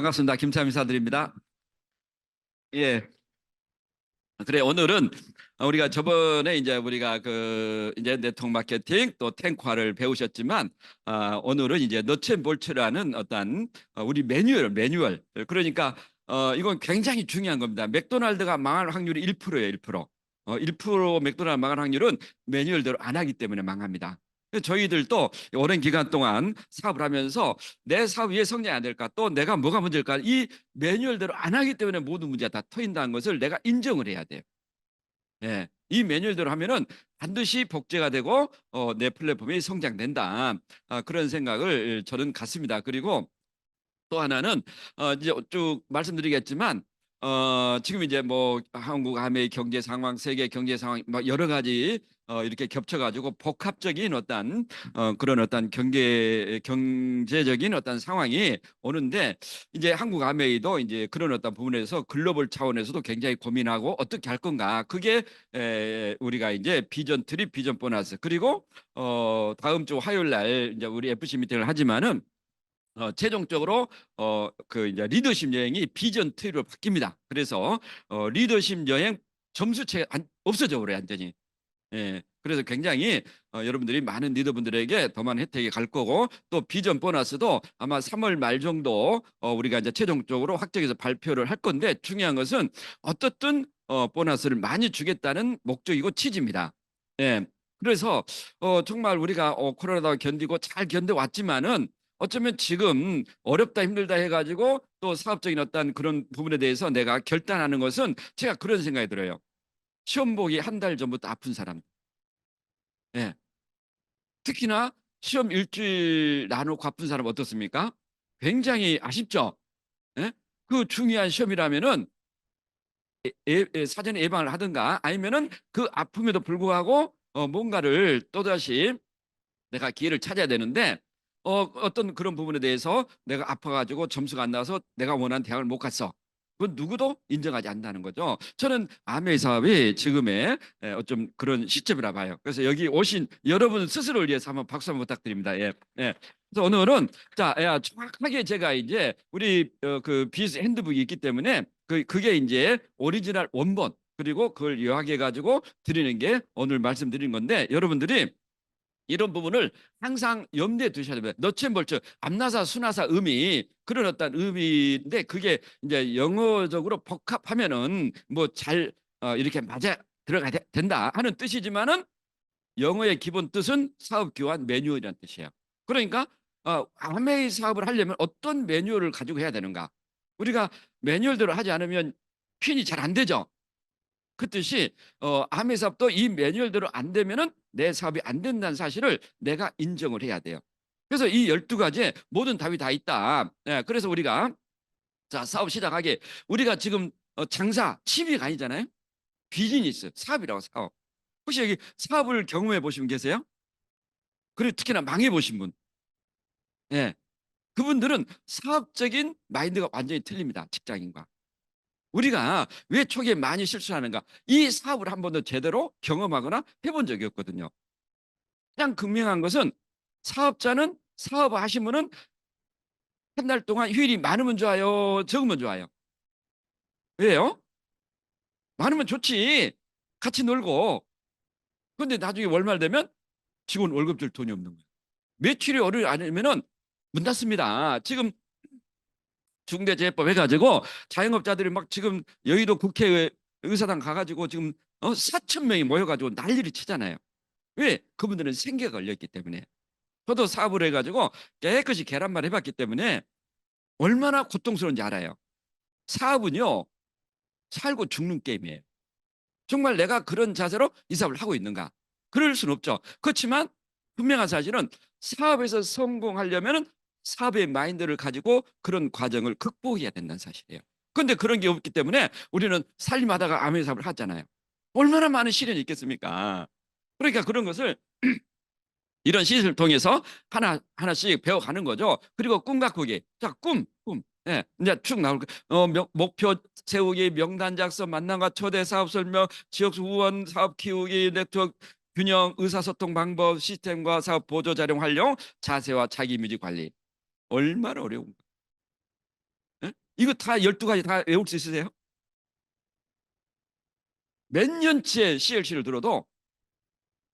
반갑습니다. 김참 이사드립니다. 예. 그래, 오늘은 우리가 저번에 이제 우리가 이제 네트워크 마케팅 또 탱화를 배우셨지만, 오늘은 이제 너츠앤볼츠라는 어떤 우리 매뉴얼. 그러니까 이건 굉장히 중요한 겁니다. 맥도날드가 망할 확률이 1%예요, 1%. 1% 맥도날드 망할 확률은 매뉴얼대로 안 하기 때문에 망합니다. 저희들도 오랜 기간 동안 사업을 하면서 내 사업 왜 성장이 안 될까, 또 내가 뭐가 문제일까, 이 매뉴얼대로 안 하기 때문에 모든 문제가 다 터진다는 것을 내가 인정을 해야 돼요. 예, 이 매뉴얼대로 하면은 반드시 복제가 되고 내 플랫폼이 성장된다. 그런 생각을 저는 갖습니다. 그리고 또 하나는 이제 쭉 말씀드리겠지만, 지금 이제 뭐 한국 아메이 경제 상황, 세계 경제 상황 막 여러 가지 이렇게 겹쳐가지고 복합적인 어떤 그런 어떤 경제적인 어떤 상황이 오는데, 이제 한국 아메이도 이제 그런 어떤 부분에서 글로벌 차원에서도 굉장히 고민하고 어떻게 할 건가. 그게 우리가 이제 비전 트립, 비전 보너스, 그리고 다음 주 화요일 날 이제 우리 FC 미팅을 하지만은 최종적으로 이제 리더십 여행이 비전 트리로 바뀝니다. 그래서 리더십 여행 점수체 없어져 버려요, 완전히. 예. 그래서 굉장히 여러분들이 많은 리더분들에게 더 많은 혜택이 갈 거고, 또 비전 보너스도 아마 3월 말 정도 우리가 이제 최종적으로 확정해서 발표를 할 건데, 중요한 것은 어떻든 보너스를 많이 주겠다는 목적이고 취지입니다. 예. 그래서 정말 우리가 코로나도 견디고 잘 견뎌왔지만은, 어쩌면 지금 어렵다 힘들다 해가지고 또 사업적인 어떤 그런 부분에 대해서 내가 결단하는 것은, 제가 그런 생각이 들어요. 시험 보기 한 달 전부터 아픈 사람. 예. 특히나 시험 일주일 나누고 아픈 사람 어떻습니까? 굉장히 아쉽죠. 예? 그 중요한 시험이라면은 사전에 예방을 하든가, 아니면은 그 아픔에도 불구하고 뭔가를 또다시 내가 기회를 찾아야 되는데, 어떤 그런 부분에 대해서 내가 아파가지고 점수가 안 나와서 내가 원하는 대학을 못 갔어. 그건 누구도 인정하지 않는다는 거죠. 저는 아메이 사업이 지금의 어쩜 그런 시점이라 봐요. 그래서 여기 오신 여러분 스스로를 위해서 한번 박수 한번 부탁드립니다. 예. 예. 그래서 오늘은 자, 정확하게 제가 이제 우리 그 비즈 핸드북이 있기 때문에 그게 이제 오리지널 원본, 그리고 그걸 요약해 가지고 드리는 게 오늘 말씀드린 건데, 여러분들이 이런 부분을 항상 염두에 두셔야 됩니다. 너츠앤볼츠, 앞나사, 순나사 의미, 그런 어떤 의미인데, 그게 이제 영어적으로 복합하면은 뭐 잘 이렇게 맞아 들어가야 된다 하는 뜻이지만은, 영어의 기본 뜻은 사업 교환 매뉴얼이라는 뜻이에요. 그러니까 아메이 사업을 하려면 어떤 매뉴얼을 가지고 해야 되는가? 우리가 매뉴얼대로 하지 않으면 퀸이 잘 안 되죠. 그 뜻이 아메이 사업도 이 매뉴얼대로 안 되면은 내 사업이 안 된다는 사실을 내가 인정을 해야 돼요. 그래서 이 12가지에 모든 답이 다 있다. 예, 그래서 우리가 자, 사업 시작하게, 우리가 지금 장사 취미가 아니잖아요. 비즈니스, 사업이라고, 사업. 혹시 여기 사업을 경험해 보신 분 계세요? 그리고 특히나 망해 보신 분. 예. 그분들은 사업적인 마인드가 완전히 틀립니다. 직장인과. 우리가 왜 초기에 많이 실수하는가? 이 사업을 한 번도 제대로 경험하거나 해본 적이 없거든요. 그냥 분명한 것은, 사업자는, 사업을 하신 분은 한 달 동안 휴일이 많으면 좋아요, 적으면 좋아요? 왜요? 많으면 좋지. 같이 놀고. 그런데 나중에 월말 되면 직원 월급 줄 돈이 없는 거예요. 매출이 오르지 않으면은 문 닫습니다. 지금 중대재해법 해가지고 자영업자들이 막 지금 여의도 국회 의사당 가가지고 지금 4천 명이 모여가지고 난리를 치잖아요. 왜? 그분들은 생계가 걸려있기 때문에. 저도 사업을 해가지고 깨끗이 계란말 해봤기 때문에 얼마나 고통스러운지 알아요. 사업은요, 살고 죽는 게임이에요. 정말 내가 그런 자세로 이 사업을 하고 있는가? 그럴 수는 없죠. 그렇지만 분명한 사실은, 사업에서 성공하려면 사업의 마인드를 가지고 그런 과정을 극복해야 된다는 사실이에요. 그런데 그런 게 없기 때문에 우리는 살림하다가 아메 사업을 하잖아요. 얼마나 많은 시련이 있겠습니까? 그러니까 그런 것을 이런 시스템을 통해서 하나씩 배워가는 거죠. 그리고 꿈 가꾸기. 자, 꿈. 예, 이제 쭉 나올 거예요. 목표 세우기, 명단 작성, 만남과 초대, 사업 설명, 지역 후원, 사업 키우기, 네트워크 균형, 의사소통 방법, 시스템과 사업 보조 자료 활용, 자세와 자기 이미지 관리. 얼마나 어려운가. 예? 이거 다 12가지 다 외울 수 있으세요? 몇 년째 CLC를 들어도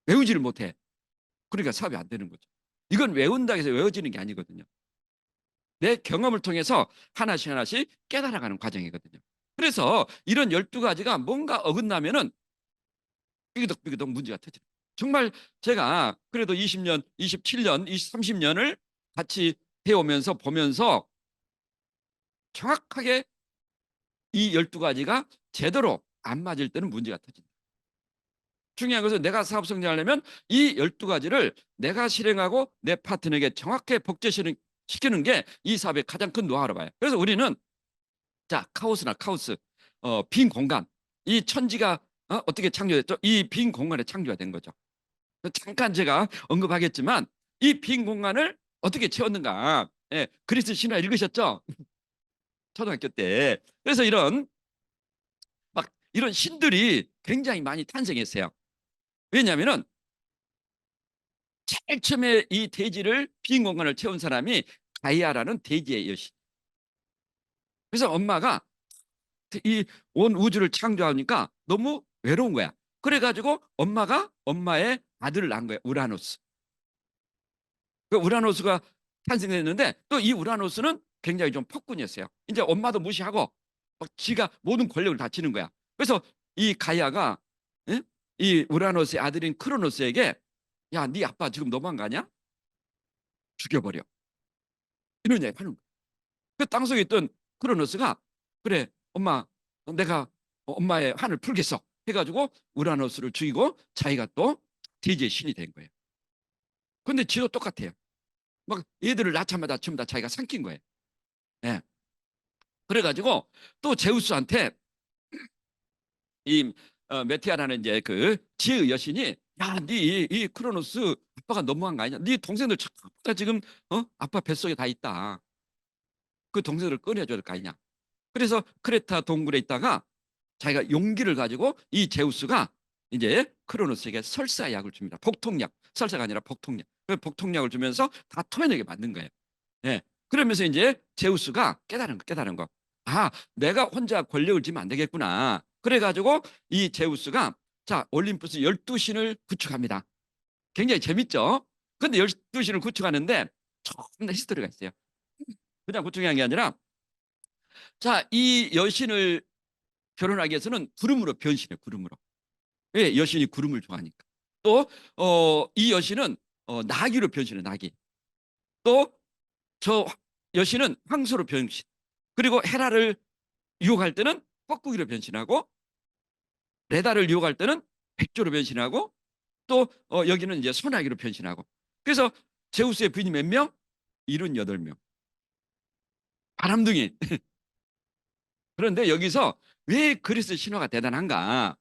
외우지를 못해. 그러니까 사업이 안 되는 거죠. 이건 외운다고 해서 외워지는 게 아니거든요. 내 경험을 통해서 하나씩 하나씩 깨달아가는 과정이거든요. 그래서 이런 12가지가 뭔가 어긋나면은 삐그덕삐그덕 문제가 터져요. 정말 제가 그래도 20년, 27년, 30년을 같이 해오면서 보면서 정확하게 이 12가지가 제대로 안 맞을 때는 문제가 터진다. 중요한 것은 내가 사업 성장하려면 이 12가지를 내가 실행하고 내 파트너에게 정확하게 복제시키는 게 이 사업의 가장 큰 노하우로 봐요. 그래서 우리는 자, 카오스, 빈 공간. 이 천지가 어떻게 창조됐죠? 이 빈 공간에 창조가 된 거죠. 잠깐 제가 언급하겠지만 이 빈 공간을 어떻게 채웠는가? 예, 그리스 신화 읽으셨죠? 초등학교 때. 그래서 이런 신들이 굉장히 많이 탄생했어요. 왜냐하면은 제일 처음에 이 대지를 빈 공간을 채운 사람이 가이아라는 대지의 여신. 그래서 엄마가 이 온 우주를 창조하니까 너무 외로운 거야. 그래가지고 엄마가 엄마의 아들을 낳은 거야. 우라노스. 그 우라노스가 탄생했는데 또 이 우라노스는 굉장히 좀 폭군이었어요. 이제 엄마도 무시하고 막 지가 모든 권력을 다 지는 거야. 그래서 이 가이아가 예? 이 우라노스의 아들인 크로노스에게 야, 네 아빠 지금 너무한 거 아니야? 죽여버려. 이런 얘기 하는 거야. 그 땅속에 있던 크로노스가 그래 엄마 내가 엄마의 한을 풀겠어 해가지고 우라노스를 죽이고 자기가 또 대지의 신이 된 거예요. 근데 지도 똑같아요. 막 얘들을 낳자마자 전부 다 자기가 삼킨 거예요. 예. 그래가지고 또 제우스한테 이 메티아라는 이제 그 지의 여신이 야, 네 이 크로노스 아빠가 너무한 거 아니냐? 네 동생들 전부 다 지금 아빠 뱃속에 다 있다. 그 동생들을 꺼내줘야 될 거 아니냐? 그래서 크레타 동굴에 있다가 자기가 용기를 가지고 이 제우스가 이제 크로노스에게 설사약을 줍니다. 복통약. 설사가 아니라 복통약. 그 복통약을 주면서 다 토해내게 만든 거예요. 예. 그러면서 이제 제우스가 깨달은 거. 아, 내가 혼자 권력을 쥐면 안 되겠구나. 그래가지고 이 제우스가 자, 올림푸스 12신을 구축합니다. 굉장히 재밌죠? 근데 12신을 구축하는데 조금 더 히스토리가 있어요. 그냥 구축한 게 아니라 자, 이 여신을 결혼하기 위해서는 구름으로 변신해, 구름으로. 왜? 여신이 구름을 좋아하니까. 또, 이 여신은 나귀로 변신해, 나귀. 또, 저 여신은 황소로 변신. 그리고 헤라를 유혹할 때는 뻐꾸기로 변신하고, 레다를 유혹할 때는 백조로 변신하고, 또, 여기는 이제 소나기로 변신하고. 그래서 제우스의 부인이 몇 명? 78명. 바람둥이. 그런데 여기서 왜 그리스 신화가 대단한가?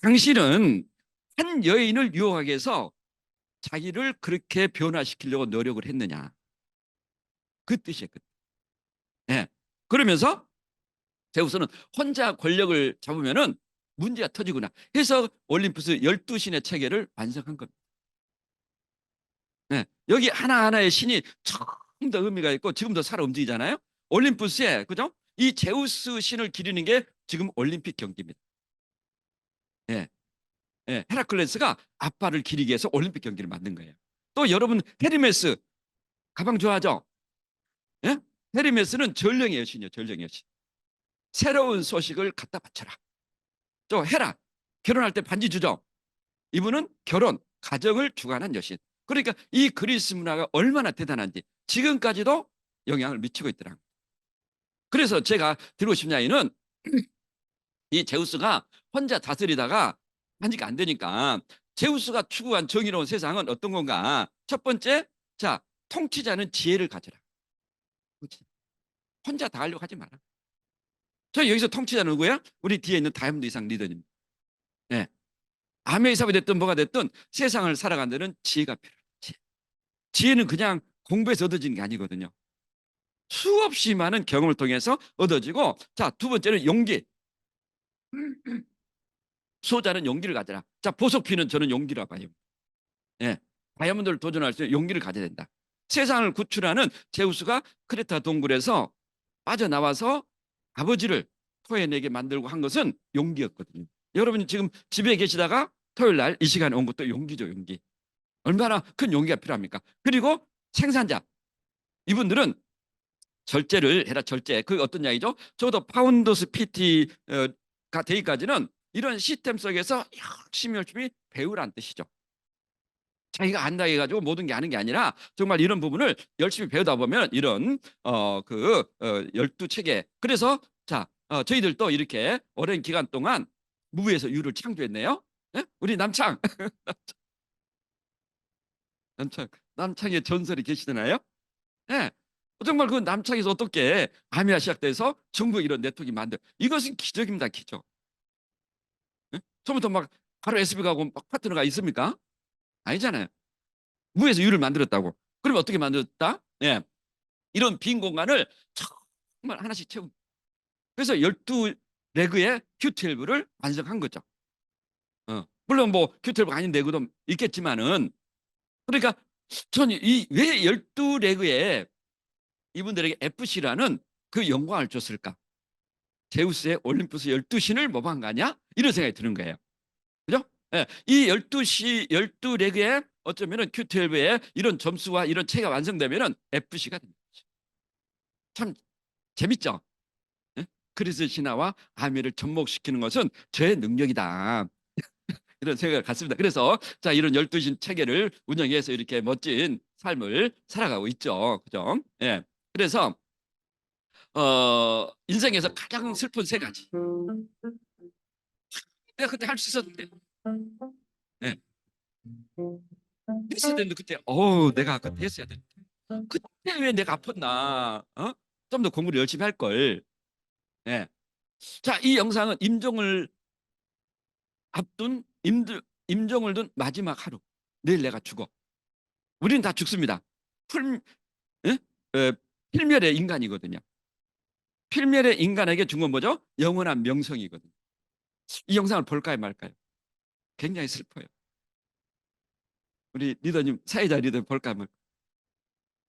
당신은 한 여인을 유혹하기 위해서 자기를 그렇게 변화시키려고 노력을 했느냐. 그 뜻이에요. 그 뜻. 예. 그러면서 제우스는 혼자 권력을 잡으면은 문제가 터지구나 해서 올림푸스 12신의 체계를 완성한 겁니다. 예. 여기 하나하나의 신이 조금 더 의미가 있고 지금도 살아 움직이잖아요. 올림푸스에 그죠? 이 제우스 신을 기리는 게 지금 올림픽 경기입니다. 예. 예. 헤라클레스가 아빠를 기리기 위해서 올림픽 경기를 만든 거예요. 또 여러분 헤르메스 가방 좋아하죠? 예? 헤르메스는 전령의 여신이요. 전령의 여신. 새로운 소식을 갖다 바쳐라. 또 헤라 결혼할 때 반지 주죠. 이분은 결혼 가정을 주관한 여신. 그러니까 이 그리스 문화가 얼마나 대단한지 지금까지도 영향을 미치고 있더라. 그래서 제가 드리고 싶은 이야기는 이 제우스가 혼자 다스리다가 반지가 안 되니까 제우스가 추구한 정의로운 세상은 어떤 건가? 첫 번째, 자, 통치자는 지혜를 가져라. 혼자 다 하려고 하지 마라. 저 여기서 통치자는 누구야? 우리 뒤에 있는 다이아몬드 이상 리더님. 네. 아메이 사업이 됐든 뭐가 됐든 세상을 살아가는 데는 지혜가 필요해요. 지혜는 그냥 공부해서 얻어지는 게 아니거든요. 수없이 많은 경험을 통해서 얻어지고, 자, 두 번째는 용기. 수호자는 용기를 가져라. 자, 보석피는 저는 용기라 봐요. 예. 다이아몬드를 도전할 수 있는 용기를 가져야 된다. 세상을 구출하는 제우스가 크레타 동굴에서 빠져나와서 아버지를 토해내게 만들고 한 것은 용기였거든요. 여러분 지금 집에 계시다가 토요일 날 이 시간에 온 것도 용기죠, 용기. 얼마나 큰 용기가 필요합니까? 그리고 생산자, 이분들은 절제를 해라, 절제. 그 어떤 이야기죠? 저도 파운더스 PT가 되기까지는 이런 시스템 속에서 열심히 배우라는 뜻이죠. 자기가 안다 해가지고 모든 게 아는 게 아니라 정말 이런 부분을 열심히 배우다 보면 이런 12체계. 그래서 자, 저희들도 이렇게 오랜 기간 동안 무에서 유를 창조했네요. 예? 우리 남창 남창의 전설이 계시잖아요. 예. 정말 그 남창에서 어떻게 아미아 시작돼서 전국 이런 네트워크가 만들, 이것은 기적입니다, 기적. 예? 처음부터 막 바로 SB 가고 막 파트너가 있습니까? 아니잖아요. 무에서 유를 만들었다고. 그러면 어떻게 만들었다? 예. 이런 빈 공간을 정말 하나씩 채운. 그래서 12레그의 Q12를 완성한 거죠. 물론 뭐 Q12가 아닌 레그도 있겠지만은, 그러니까 저는 이 왜 12레그에 이분들에게 FC라는 그 영광을 줬을까? 제우스의 올림푸스 12신을 모방한 거 아니야? 이런 생각이 드는 거예요. 그죠? 예, 이 12레그에 어쩌면은 Q12에 이런 점수와 이런 체가 완성되면은 FC가 됩니다. 참 재밌죠? 예? 그리스 신화와 아미를 접목시키는 것은 저의 능력이다. 이런 생각을 갖습니다. 그래서 자, 이런 12신 체계를 운영해서 이렇게 멋진 삶을 살아가고 있죠. 그죠? 예. 그래서 인생에서 가장 슬픈 세 가지. 내가 그때 할 수 있었는데. 예. 했어야 되는데 그때 내가 그때 했어야 되는데. 그때 왜 내가 아팠나? 좀 더 공부를 열심히 할 걸. 예. 자, 이 영상은 앞둔 임종을 둔 마지막 하루. 내일 내가 죽어. 우리는 다 죽습니다. 풀, 예? 필멸의 인간이거든요. 필멸의 인간에게 준 건 뭐죠? 영원한 명성이거든요. 이 영상을 볼까요, 말까요? 굉장히 슬퍼요. 우리 리더님, 사회자 리더 볼까요, 말까요?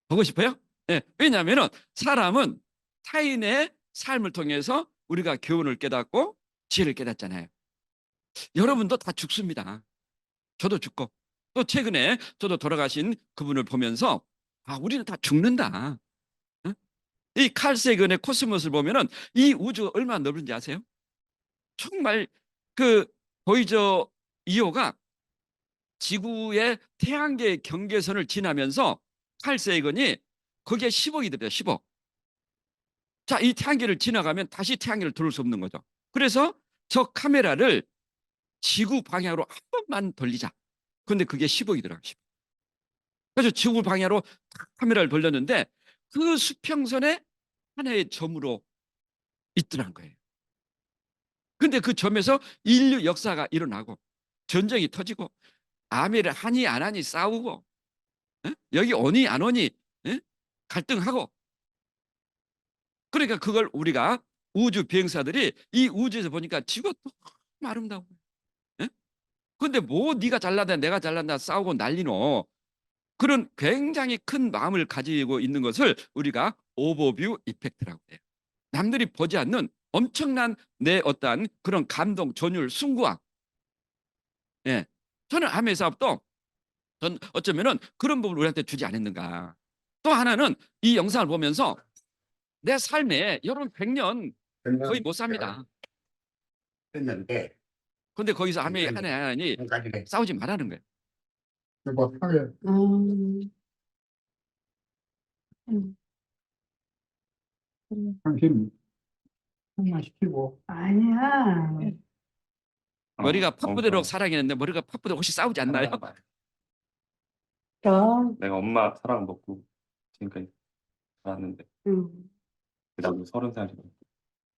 보고 싶어요? 예. 왜냐하면 사람은 타인의 삶을 통해서 우리가 교훈을 깨닫고 지혜를 깨닫잖아요. 여러분도 다 죽습니다. 저도 죽고. 또 최근에 저도 돌아가신 그분을 보면서 우리는 다 죽는다. 응? 이칼 세건의 코스모스를 보면은 이 우주가 얼마나 넓은지 아세요? 정말 그 보이저 2호가 지구의 태양계 경계선을 지나면서 칼 세건이 거기에 10억이 됩니다. 10억. 자, 이 태양계를 지나가면 다시 태양계를 돌을 수 없는 거죠. 그래서 저 카메라를 지구 방향으로 한 번만 돌리자. 그런데 그게 10억이 들어가요. 10억. 그래서 지구 방향으로 카메라를 돌렸는데 그 수평선에 하나의 점으로 있더란 거예요. 근데 그 점에서 인류 역사가 일어나고 전쟁이 터지고 아메를 하니 안 하니 싸우고 여기 오니 안 오니 갈등하고, 그러니까 그걸 우리가 우주 비행사들이 이 우주에서 보니까 지구가 너무 아름다워. 근데 뭐 네가 잘난다 내가 잘난다 싸우고 난리노. 그런 굉장히 큰 마음을 가지고 있는 것을 우리가 오버뷰 이펙트라고 해요. 남들이 보지 않는 엄청난 내 어떠한 그런 감동, 전율, 순구함. 예. 저는 암의 사업도 전 어쩌면은 그런 부분을 우리한테 주지 않았는가. 또 하나는 이 영상을 보면서 내 삶에 여러분 100년 거의 못 삽니다. 했는데 근데 거기서 암의 하나니 인간이네. 싸우지 말라는 거예요. 뭐 하면 음, 당신 한만 시키고 아니야. 머리가 팝부대로 사랑했는데 머리가 팝부대로 혹시 싸우지 않나요? 그럼, 내가 엄마 사랑 먹고 지금까지 살았는데 나도 30살이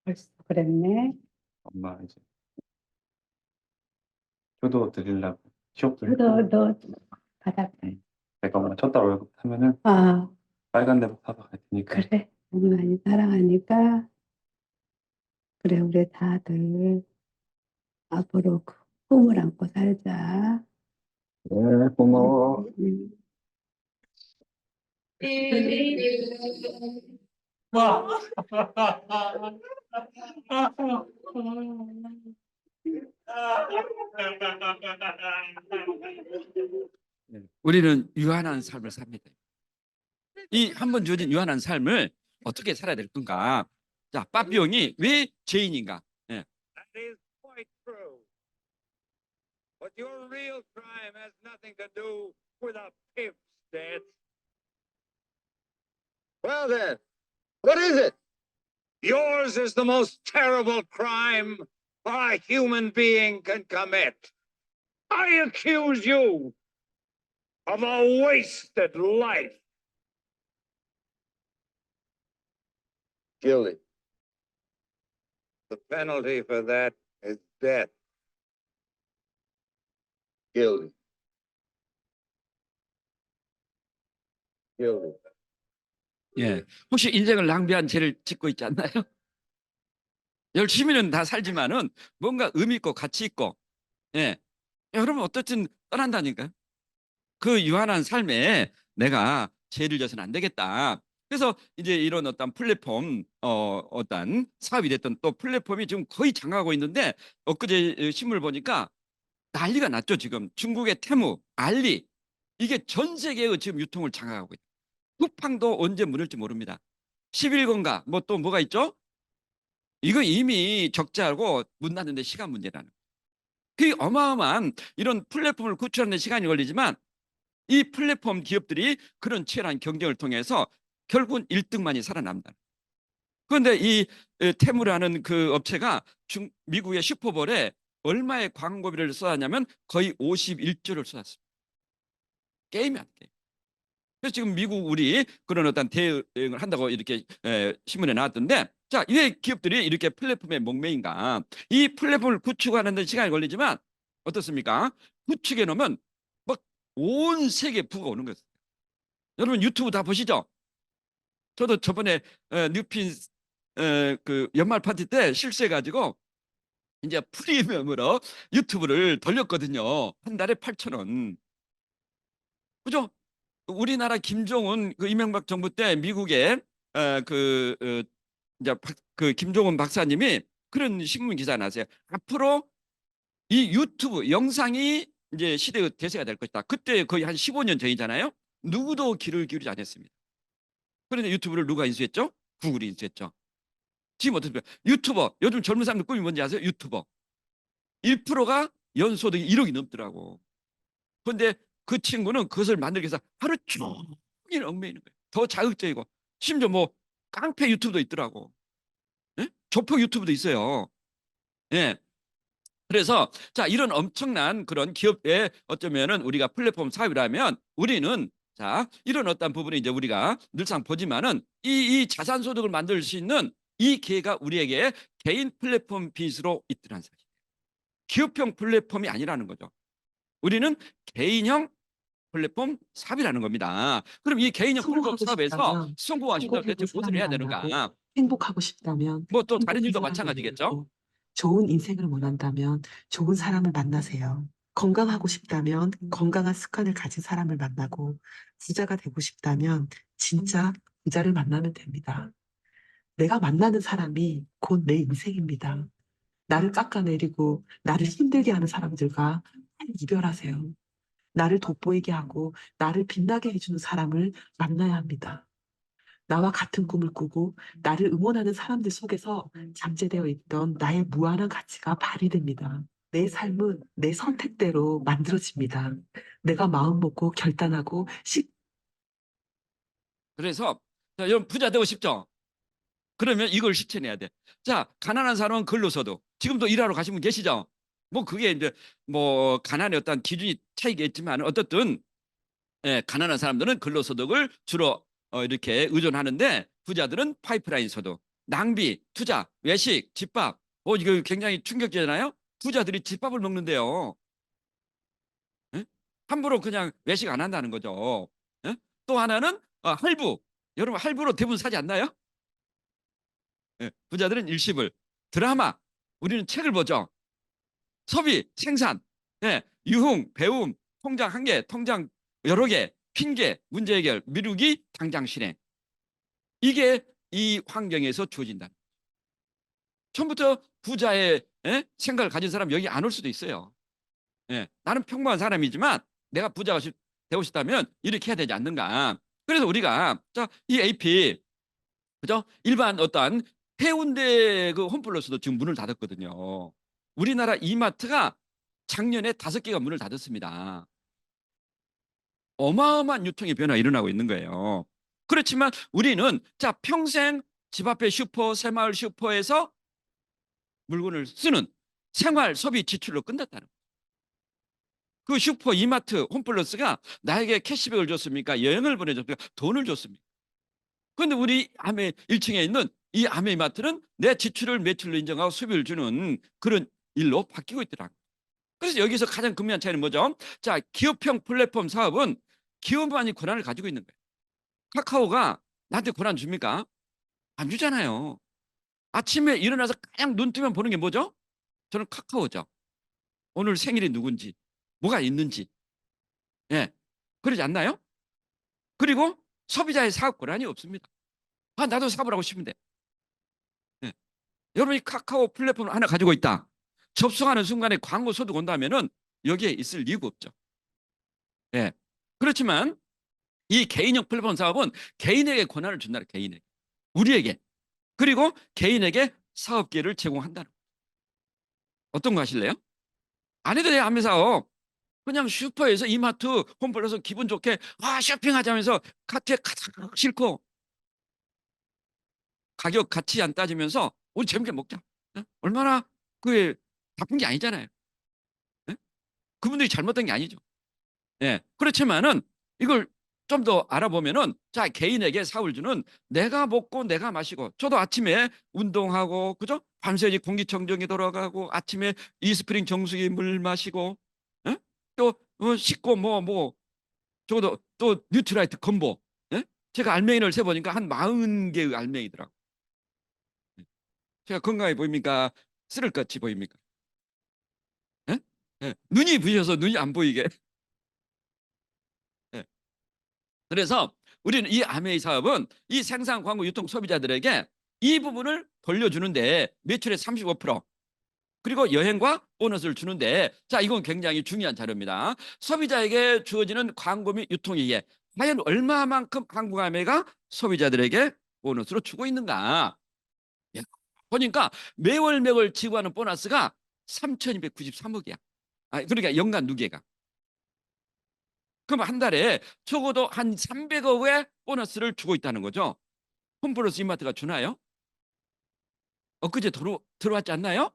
벌써 그랬네. 엄마 이제 효도 드리려고 취업도 너, 했고 너, 받았다. 내가 엄마 첫 달 월급 타면은 아, 빨간 대복 사서 갈 테니까 그래. 너무 많이 사랑하니까. 그래, 우리 다들 앞으로 그 꿈을 안고 살자. 네 고마워. 음. 와 우리는 유한한 삶을 삽니다. 이 한 번 주어진 유한한 삶을 어떻게 살아야 될 건가? 자, 빠삐용이 왜 죄인인가? 예. That is quite true. But your real crime has nothing to do with a pimp's death. Well then, what is it? Yours is the most terrible crime a human being can commit. I accuse you of a wasted life. Guilty. The penalty for that is death. Guilty. Guilty. 예. 혹시 인생을 낭비한 죄를 짓고 있지 않나요? 열심히는 다 살지만은 뭔가 의미 있고 가치 있고, 예. 여러분 어떻든 떠난다니까요. 그 유한한 삶에 내가 죄를 져서는 안 되겠다. 그래서 이제 이런 어떤 플랫폼, 어떤 사업이 됐던 또 플랫폼이 지금 거의 장악하고 있는데 엊그제 신문을 보니까 난리가 났죠. 지금 중국의 테무, 알리 이게 전 세계의 지금 유통을 장악하고 있다. 쿠팡도 언제 무너질지 모릅니다. 11건가 뭐 또 뭐가 있죠? 이거 이미 적자하고 문 닫는데 시간 문제라는 거예요. 그 어마어마한 이런 플랫폼을 구축하는 데 시간이 걸리지만 이 플랫폼 기업들이 그런 치열한 경쟁을 통해서 결국은 1등만이 살아남는다. 그런데 이 테무라는 그 업체가 미국의 슈퍼볼에 얼마의 광고비를 쏟았냐면 거의 51조를 쏟았습니다. 게임이 안 돼. 그래서 지금 미국 우리 그런 어떤 대응을 한다고 이렇게 신문에 나왔던데, 자, 왜 기업들이 이렇게 플랫폼에 목매인가? 이 플랫폼을 구축하는 데 시간이 걸리지만 어떻습니까? 구축해 놓으면 막 온 세계 부가 오는 거예요. 여러분 유튜브 다 보시죠? 저도 저번에 뉴핀 그 연말 파티 때 실수해가지고 이제 프리미엄으로 유튜브를 돌렸거든요. 한 달에 8,000원. 그죠? 우리나라 김종은 그 이명박 정부 때 미국에 이제 그 김종은 박사님이 그런 신문 기사 나세요. 앞으로 이 유튜브 영상이 이제 시대의 대세가 될 것이다. 그때 거의 한 15년 전이잖아요. 누구도 귀를 기울이지 않았습니다. 그런데 유튜브를 누가 인수했죠? 구글이 인수했죠. 지금 어떻습니까? 유튜버, 요즘 젊은 사람들 꿈이 뭔지 아세요? 유튜버. 1%가 연소득이 1억이 넘더라고. 그런데 그 친구는 그것을 만들기 위해서 하루 종일 얽매이는 거예요. 더 자극적이고, 심지어 뭐 깡패 유튜브도 있더라고. 예? 조폭 유튜브도 있어요. 예. 그래서 자, 이런 엄청난 그런 기업에 어쩌면은 우리가 플랫폼 사업이라면 우리는 자, 이런 어떤 부분에 이제 우리가 늘상 보지만은 이 자산 소득을 만들 수 있는 이 기회가 우리에게 개인 플랫폼 비즈로 있더라는 사실. 기업형 플랫폼이 아니라는 거죠. 우리는 개인형 플랫폼 사업이라는 겁니다. 그럼 이 개인형 플랫폼 사업에서 성공하고 싶다면 대체 무엇을 해야 되는가? 행복하고 싶다면 뭐 또 다른 행복한 일도 사람을 마찬가지겠죠? 만나고, 좋은 인생을 원한다면 좋은 사람을 만나세요. 건강하고 싶다면 건강한 습관을 가진 사람을 만나고, 부자가 되고 싶다면 진짜 부자를 만나면 됩니다. 내가 만나는 사람이 곧 내 인생입니다. 나를 깎아내리고 나를 힘들게 하는 사람들과 이별하세요. 나를 돋보이게 하고 나를 빛나게 해주는 사람을 만나야 합니다. 나와 같은 꿈을 꾸고 나를 응원하는 사람들 속에서 잠재되어 있던 나의 무한한 가치가 발휘됩니다. 내 삶은 내 선택대로 만들어집니다. 내가 마음 먹고 결단하고 그래서 자, 여러분 부자 되고 싶죠? 그러면 이걸 실천해야 돼. 자, 가난한 사람은 근로소득. 지금도 일하러 가신 분 계시죠? 뭐 그게 이제 뭐 가난의 어떤 기준이 차이가 있지만 어떻든 가난한 사람들은 근로소득을 주로 이렇게 의존하는데 부자들은 파이프라인 소득, 낭비, 투자, 외식, 집밥. 이거 굉장히 충격적이잖아요. 부자들이 집밥을 먹는데요. 예? 함부로 그냥 외식 안 한다는 거죠. 예? 또 하나는 할부. 여러분 할부로 대부분 사지 않나요? 예, 부자들은 일시불, 드라마, 우리는 책을 보죠. 소비, 생산, 유흥, 배움, 통장 한 개, 통장 여러 개, 핑계, 문제 해결, 미루기, 당장 실행. 이게 이 환경에서 주어진다. 처음부터 부자의 생각을 가진 사람 여기 안 올 수도 있어요. 예, 나는 평범한 사람이지만 내가 부자가 되고 싶다면 이렇게 해야 되지 않는가. 그래서 우리가 이 AP 그죠? 일반 어떠한 해운대 그 홈플러스도 지금 문을 닫았거든요. 우리나라 이마트가 작년에 5개가 문을 닫았습니다. 어마어마한 유통의 변화가 일어나고 있는 거예요. 그렇지만 우리는 평생 집 앞에 슈퍼, 새마을 슈퍼에서 물건을 쓰는 생활 소비 지출로 끝났다는 거예요. 그 슈퍼, 이마트, 홈플러스가 나에게 캐시백을 줬습니까? 여행을 보내줬습니까? 돈을 줬습니까? 그런데 우리 아메 1층에 있는 이 아메 이마트는 내 지출을 매출로 인정하고 수입을 주는 그런 일로 바뀌고 있더라고요. 그래서 여기서 가장 극명한 차이는 뭐죠? 기업형 플랫폼 사업은 기업만이 권한을 가지고 있는 거예요. 카카오가 나한테 권한 줍니까? 안 주잖아요. 아침에 일어나서 그냥 눈 뜨면 보는 게 뭐죠? 저는 카카오죠. 오늘 생일이 누군지, 뭐가 있는지. 예. 그러지 않나요? 그리고 소비자의 사업 권한이 없습니다. 나도 사업을 하고 싶은데. 예. 여러분이 카카오 플랫폼 하나 가지고 있다. 접속하는 순간에 광고 소득 온다면은 여기에 있을 이유가 없죠. 예. 그렇지만 이 개인형 플랫폼 사업은 개인에게 권한을 준다는 개인에게. 우리에게. 그리고 개인에게 사업 기회를 제공한다는 거예요. 어떤 거 하실래요? 안 해도 돼요, 안매사업. 그냥 슈퍼에서 이마트 홈플러스 기분 좋게 쇼핑하자면서 카트에 가득 싣고 가격 가치 안 따지면서 우리 재밌게 먹자. 얼마나 그게 나쁜 게 아니잖아요. 그분들이 잘못된 게 아니죠. 예. 그렇지만은 이걸 좀 더 알아보면은 개인에게 사업을 주는 내가 먹고 내가 마시고 저도 아침에 운동하고 그죠? 밤새 공기청정기 돌아가고 아침에 이스프링 정수기 물 마시고 또 씻고 적어도 또 뉴트라이트 콤보. 제가 알맹이를 세보니까 한 40개의 알맹이더라고. 제가 건강해 보입니까? 쓰레기같이 보입니까? 눈이 부셔서 눈이 안 보이게. 그래서 우리는 이 아메이 사업은 이 생산, 광고, 유통 소비자들에게 이 부분을 돌려주는데 매출의 35% 그리고 여행과 보너스를 주는데 이건 굉장히 중요한 자료입니다. 소비자에게 주어지는 광고 및 유통이익에 과연 얼마만큼 한국 아메이가 소비자들에게 보너스로 주고 있는가. 보니까 매월 지급하는 보너스가 3,293억이야. 그러니까 연간 누계가. 그럼 한 달에 적어도 한 300억의 보너스를 주고 있다는 거죠. 홈플러스 이마트가 주나요? 엊그제 들어왔지 않나요?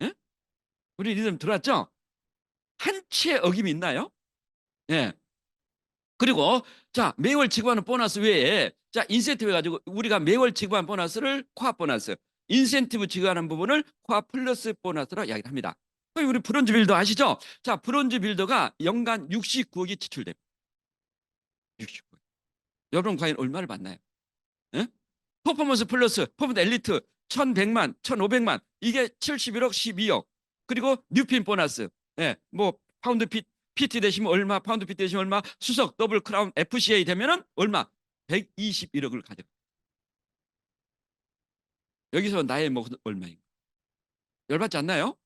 예? 우리 리듬 들어왔죠? 한 치의 어김이 있나요? 예. 그리고 매월 지급하는 보너스 외에 인센티브 해가지고 우리가 매월 지급하는 보너스를 코앞 보너스, 인센티브 지급하는 부분을 코앞 플러스 보너스로 이야기를 합니다. 우리 브론즈 빌더 아시죠? 브론즈 빌더가 연간 69억이 지출됩니다. 69억. 여러분 과연 얼마를 받나요? 예? 퍼포먼스 플러스, 퍼포먼스 엘리트 1,100만, 1,500만 이게 71억, 12억. 그리고 뉴핀 보너스. 파운드 PT 되시면 얼마, 파운드 PT 되시면 얼마, 수석 더블 크라운 FCA 되면은 얼마? 121억을 가져가. 여기서 나의 몫은 얼마인가? 열받지 않나요?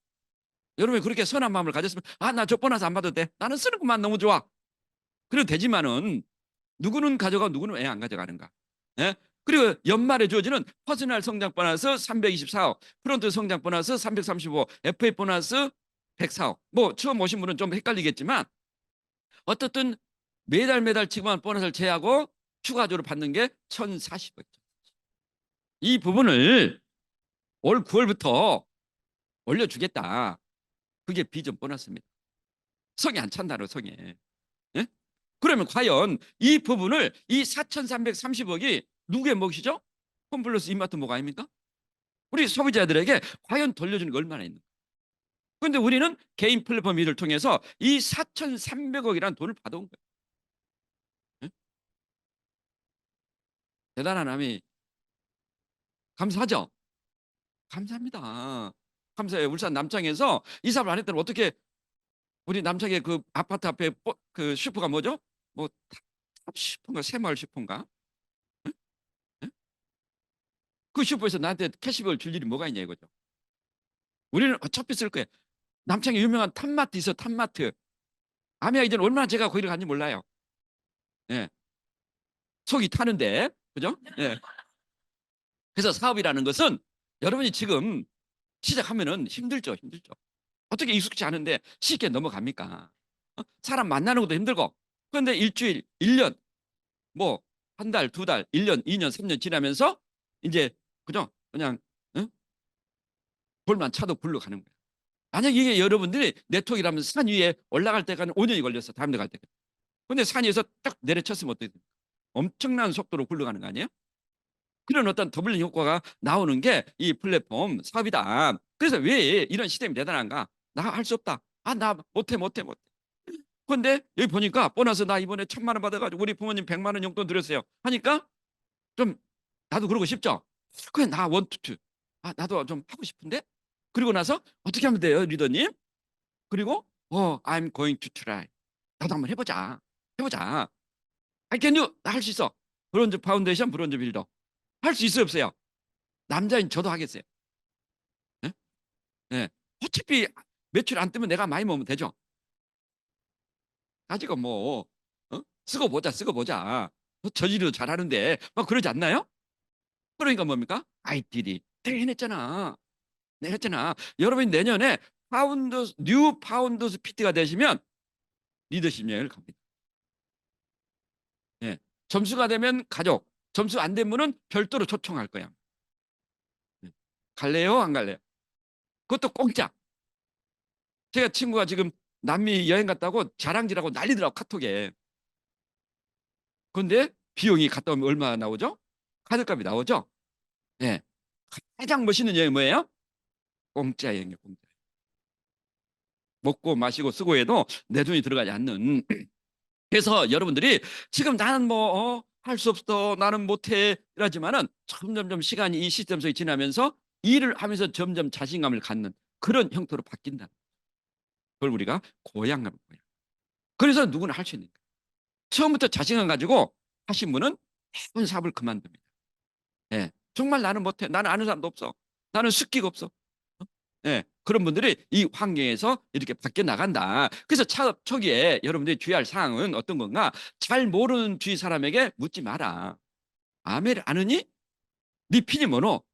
여러분이 그렇게 선한 마음을 가졌으면 나 저 보너스 안 받아도 돼. 나는 쓰는 것만 너무 좋아. 그래도 되지만은 누구는 가져가고 누구는 왜 안 가져가는가? 예? 그리고 연말에 주어지는 퍼스널 성장 보너스 324억, 프론트 성장 보너스 335, FA 보너스 104억. 처음 오신 분은 좀 헷갈리겠지만 어떻든 매달 지급한 보너스를 제하고 추가적으로 받는 게 1,040억. 이 부분을 올 9월부터 올려주겠다. 그게 비전 보너스입니다. 성에 안 찬다로 성에. 예? 그러면 과연 이 부분을 이 4,330억이 누구의 몫이죠? 홈플러스 이마트 몫 아닙니까? 우리 소비자들에게 과연 돌려주는 게 얼마나 있는가? 그런데 우리는 개인 플랫폼 일을 통해서 이 4,300억이라는 돈을 받아온 거예요. 예? 대단한 함이 감사하죠? 감사합니다. 감사해요. 울산 남창에서 이사를 안 했더니 어떻게 우리 남창의 그 아파트 앞에 그 슈퍼가 뭐죠? 슈퍼인가 새마을 슈퍼인가? 응? 응? 그 슈퍼에서 나한테 캐시백을 줄 일이 뭐가 있냐 이거죠. 우리는 어차피 쓸 거예요. 남창에 유명한 탑마트 있어, 탑마트. 아메야 이제는 얼마나 제가 거기를 간지 몰라요. 예. 속이 타는데, 그죠? 예. 그래서 사업이라는 것은 여러분이 지금 시작하면은 힘들죠, 힘들죠. 어떻게 익숙치 않은데 쉽게 넘어갑니까? 사람 만나는 것도 힘들고. 그런데 일주일, 1년, 뭐 한 달, 두 달, 1년, 2년, 3년 지나면서 이제 그죠? 그냥 볼만 차도 굴러가는 거예요. 만약 이게 여러분들이 네트워크라면 산 위에 올라갈 때까지 5년이 걸렸어. 다음 데 갈 때까지. 근데 산 위에서 딱 내려쳤으면 어떻게 됩니까? 엄청난 속도로 굴러가는 거 아니에요? 그런 어떤 더블링 효과가 나오는 게 이 플랫폼 사업이다. 그래서 왜 이런 시스템이 대단한가? 나 할 수 없다. 아, 나 못해. 근데 여기 보니까 보너스 나 이번에 1,000만 원 받아가지고 우리 부모님 100만 원 용돈 드렸어요. 하니까 좀 나도 그러고 싶죠? 그래, 나 원투투. 아, 나도 좀 하고 싶은데? 그리고 나서 어떻게 하면 돼요, 리더님? 그리고 I'm going to try. 나도 한번 해보자. I can do. 나 할 수 있어. 브론즈 파운데이션, 브론즈 빌더. 할 수 있어요, 없어요? 남자인 저도 하겠어요. 예? 예. 어차피 매출 안 뜨면 내가 많이 먹으면 되죠. 가지고 뭐 쓰고 보자. 저지르도 잘하는데 막 그러지 않나요? 그러니까 뭡니까? I did it. 내가 해냈잖아. 여러분이 내년에 뉴 파운더스 PT가 되시면 리더십 여행을 갑니다. 예. 점수가 되면 가족, 점수 안 되면은 별도로 초청할 거야. 예. 갈래요? 안 갈래요? 그것도 공짜. 제가 친구가 지금 남미 여행 갔다고 자랑질하고 난리더라고, 카톡에. 근데 비용이 갔다 오면 얼마 나오죠? 카드값이 나오죠? 예. 가장 멋있는 여행 뭐예요? 공짜 여행이에요, 공짜. 먹고 마시고 쓰고 해도 내 돈이 들어가지 않는. 그래서 여러분들이 지금 나는 뭐 할 수 없어, 나는 못해 이러지만은 점점 시간이 이 시스템 속에 지나면서 일을 하면서 점점 자신감을 갖는 그런 형태로 바뀐다. 그걸 우리가 고양감을 거예요. 그래서 누구나 할 수 있는 거예요. 처음부터 자신감 가지고 하신 분은 대부분 사업을 그만둡니다. 예. 정말 나는 못해, 나는 아는 사람도 없어, 나는 습기가 없어. 예, 그런 분들이 이 환경에서 이렇게 바뀌어 나간다. 그래서 창업 초기에 여러분들이 주의할 사항은 어떤 건가? 잘 모르는 주위 사람에게 묻지 마라. 아메를 아느니? 네 핀이 뭐노?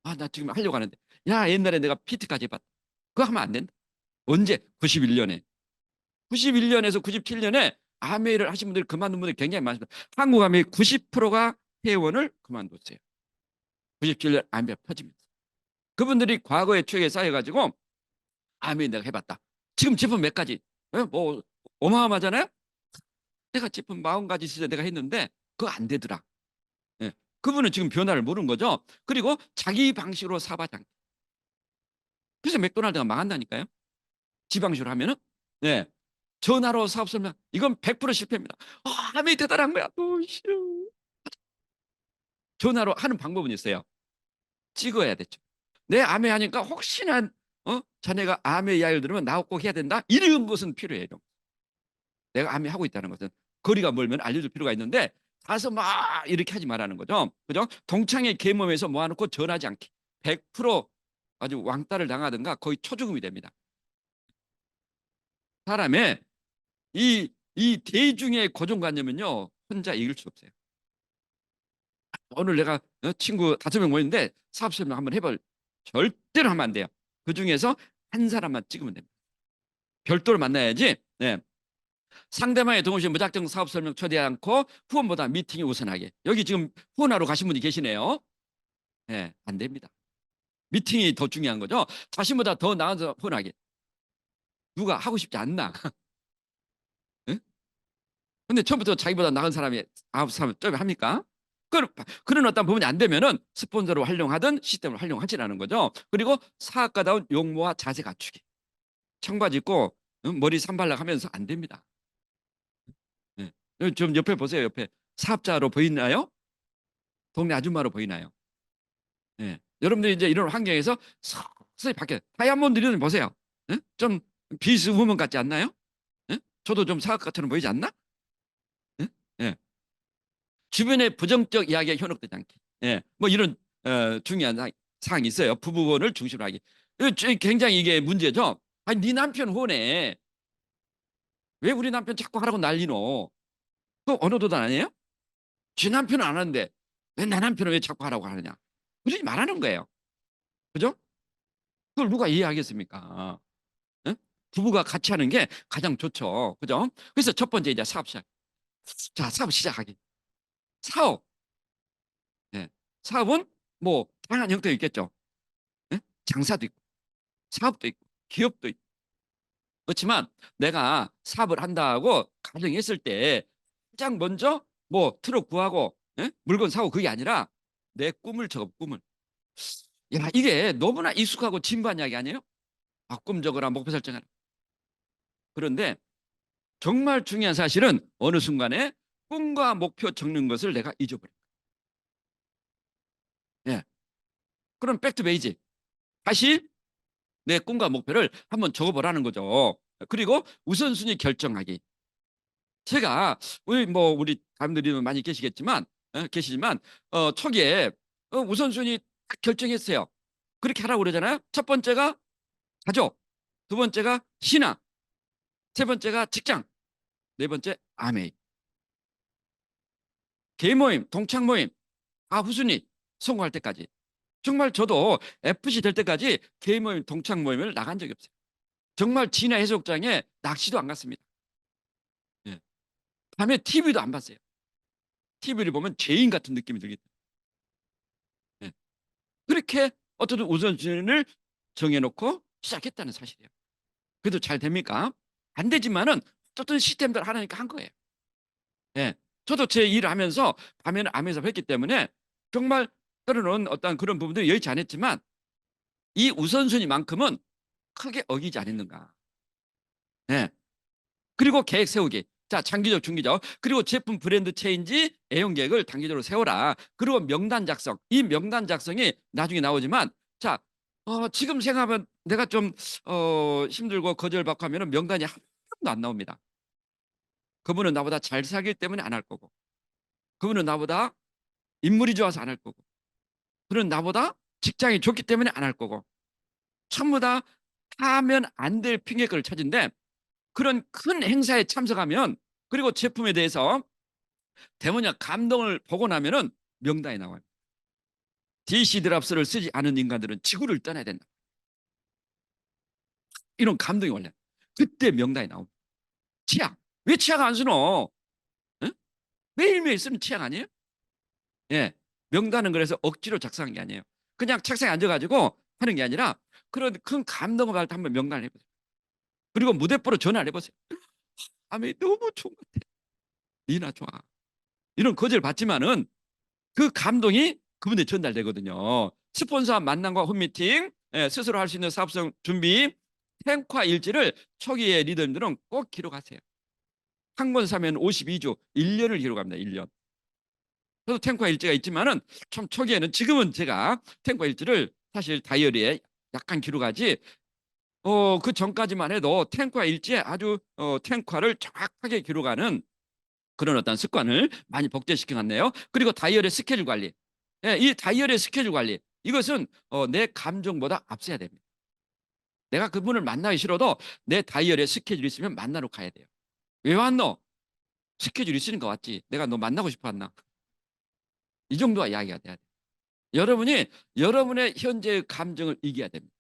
아, 나 지금 하려고 하는데. 야, 옛날에 내가 PT까지 해봤다. 그거 하면 안 된다. 언제? 91년에. 91년에서 97년에 아메를 하신 분들이 그만둔 분들이 굉장히 많습니다. 한국 아메 90%가 회원을 그만뒀어요. 97년 아메 퍼지면서. 그분들이 과거의 추억에 쌓여가지고 아멘 내가 해봤다. 지금 제품 몇 가지? 뭐 어마어마하잖아요. 내가 제품 40가지 시절 내가 했는데 그거 안 되더라. 예. 그분은 지금 변화를 모르는 거죠. 그리고 자기 방식으로 사업하지 않게. 그래서 맥도날드가 망한다니까요. 지 방식으로 하면은. 네. 전화로 사업 설명, 이건 100% 실패입니다. 아멘이 대단한 거야. 싫어. 전화로 하는 방법은 있어요. 찍어야 되죠. 내 아멘 하니까 혹시나 자네가 아멘 이야기를 들으면 나 꼭 해야 된다, 이런 것은 필요해요. 내가 아멘 하고 있다는 것은 거리가 멀면 알려줄 필요가 있는데 가서 막 이렇게 하지 말라는 거죠. 그죠? 동창회 계엄에서 모아놓고 전하지 않게 100% 아주 왕따를 당하든가 거의 초죽음이 됩니다. 사람의 이 대중의 고정관념은요, 혼자 이길 수 없어요. 오늘 내가 친구 5명 모였는데 사업 설명 한번 해볼, 절대로 하면 안 돼요. 그 중에서 한 사람만 찍으면 됩니다. 별도로 만나야지. 네. 상대방의 동시에 무작정 사업 설명 초대하지 않고 후원보다 미팅이 우선하게. 여기 지금 후원하러 가신 분이 계시네요. 네, 안 됩니다. 미팅이 더 중요한 거죠. 자신보다 더 나아서 후원하게. 누가 하고 싶지 않나? 네? 근데 처음부터 자기보다 나은 사람이 9사람 좀 합니까? 그런 어떤 부분이 안 되면은 스폰서로 활용하든 시스템을 활용하지라는 거죠. 그리고 사업가다운 용모와 자세 갖추기. 청바지 입고 머리 산발락 하면서 안 됩니다. 네. 좀 옆에 보세요. 옆에 사업자로 보이나요? 동네 아줌마로 보이나요? 네. 여러분들이 이제 이런 환경에서 서서히 바뀌어요. 다이아몬드 리더님 보세요. 네? 좀 비스우먼 같지 않나요? 네? 저도 좀 사업가처럼 보이지 않나? 네? 네. 주변의 부정적 이야기에 현혹되지 않게. 예, 뭐 이런 중요한 사항이 있어요. 부부원을 중심으로 하기. 굉장히 이게 문제죠. 아니, 네 남편 혼해. 왜 우리 남편 자꾸 하라고 난리노? 그 어느 도단 아니에요? 제 남편은 안 하는데 왜 내 남편은 왜 자꾸 하라고 하느냐? 그러지 말라는 거예요. 그죠? 그걸 누가 이해하겠습니까? 응? 부부가 같이 하는 게 가장 좋죠. 그죠? 그래서 첫 번째 이제 사업 시작. 자, 사업 시작하기. 사업. 예. 사업은 뭐 다양한 형태가 있겠죠. 예? 장사도 있고, 사업도 있고, 기업도 있고. 그렇지만 내가 사업을 한다고 가정했을 때 가장 먼저 뭐 트럭 구하고 예? 물건 사고 그게 아니라 내 꿈을 적어 꿈을. 야, 이게 너무나 익숙하고 진부한 이야기 아니에요? 아, 꿈 적어라, 목표 설정하라. 그런데 정말 중요한 사실은 어느 순간에 꿈과 목표 적는 것을 내가 잊어버려. 예. 그럼 백투 베이직. 다시 내 꿈과 목표를 한번 적어보라는 거죠. 그리고 우선순위 결정하기. 제가 우리 가족들이 많이 계시겠지만 계시지만 초기에 우선순위 딱 결정했어요. 그렇게 하라고 그러잖아요. 첫 번째가 가족, 두 번째가 신앙, 세 번째가 직장, 네 번째 아메이. 개인 모임, 동창 모임 다 후순위 성공할 때까지. 정말 저도 FC 될 때까지 개인 모임, 동창 모임을 나간 적이 없어요. 정말 진해 해수욕장에 낚시도 안 갔습니다. 예. 밤에 TV도 안 봤어요. TV를 보면 죄인 같은 느낌이 들기 때문에. 예. 그렇게 어떤 우선순위를 정해놓고 시작했다는 사실이에요. 그래도 잘 됩니까? 안 되지만은 어떤 시스템들 하나니까 한 거예요. 예. 저도 제 일을 하면서 밤에는 암에서 했기 때문에 정말 때로는 어떤 그런 부분들이 여의치 않았지만 이 우선순위만큼은 크게 어기지 않았는가. 예. 그리고 계획 세우기. 자, 장기적, 중기적. 그리고 제품 브랜드 체인지 애용 계획을 단기적으로 세워라. 그리고 명단 작성. 이 명단 작성이 나중에 나오지만 자, 지금 생각하면 내가 좀 힘들고 거절받고 하면은 명단이 한 번도 안 나옵니다. 그분은 나보다 잘 살기 때문에 안 할 거고. 그분은 나보다 인물이 좋아서 안 할 거고. 그는 나보다 직장이 좋기 때문에 안 할 거고. 전부 다 하면 안 될 핑계거리를 찾은데 그런 큰 행사에 참석하면 그리고 제품에 대해서 대문역 감동을 보고 나면은 명단이 나와요. DC 드랍스를 쓰지 않은 인간들은 지구를 떠나야 된다. 이런 감동이 올라요. 그때 명단이 나옵니다. 치약. 왜 치약 안 쓰노? 응? 매일매일 쓰는 치약 아니에요? 예. 명단은 그래서 억지로 작성한 게 아니에요. 그냥 책상에 앉아가지고 하는 게 아니라 그런 큰 감동을 받을 때 한번 명단을 해보세요. 그리고 무대뽀로 전화를 해보세요. 아메 너무 좋은 것 같아. 니나 좋아. 이런 거절 받지만은 그 감동이 그분에 전달되거든요. 스폰서와 만남과 홈미팅, 스스로 할 수 있는 사업성 준비, 탱과 일지를 초기에 리더님들은 꼭 기록하세요. 한 권 사면 52주, 1년을 기록합니다. 1년. 저도 탱과 일지가 있지만은 참 초기에는 지금은 제가 탱과 일지를 사실 다이어리에 약간 기록하지 그 전까지만 해도 탱과 일지에 아주 탱과를 정확하게 기록하는 그런 어떤 습관을 많이 복제시켜 놨네요. 그리고 다이어리 스케줄 관리. 예, 이 다이어리 스케줄 관리. 이것은 내 감정보다 앞서야 됩니다. 내가 그분을 만나기 싫어도 내 다이어리에 스케줄이 있으면 만나러 가야 돼요. 왜 왔노? 스케줄이 있으니까 왔지. 내가 너 만나고 싶어 왔나? 이 정도가 이야기가 돼야 돼요. 여러분이 여러분의 현재의 감정을 이겨야 됩니다.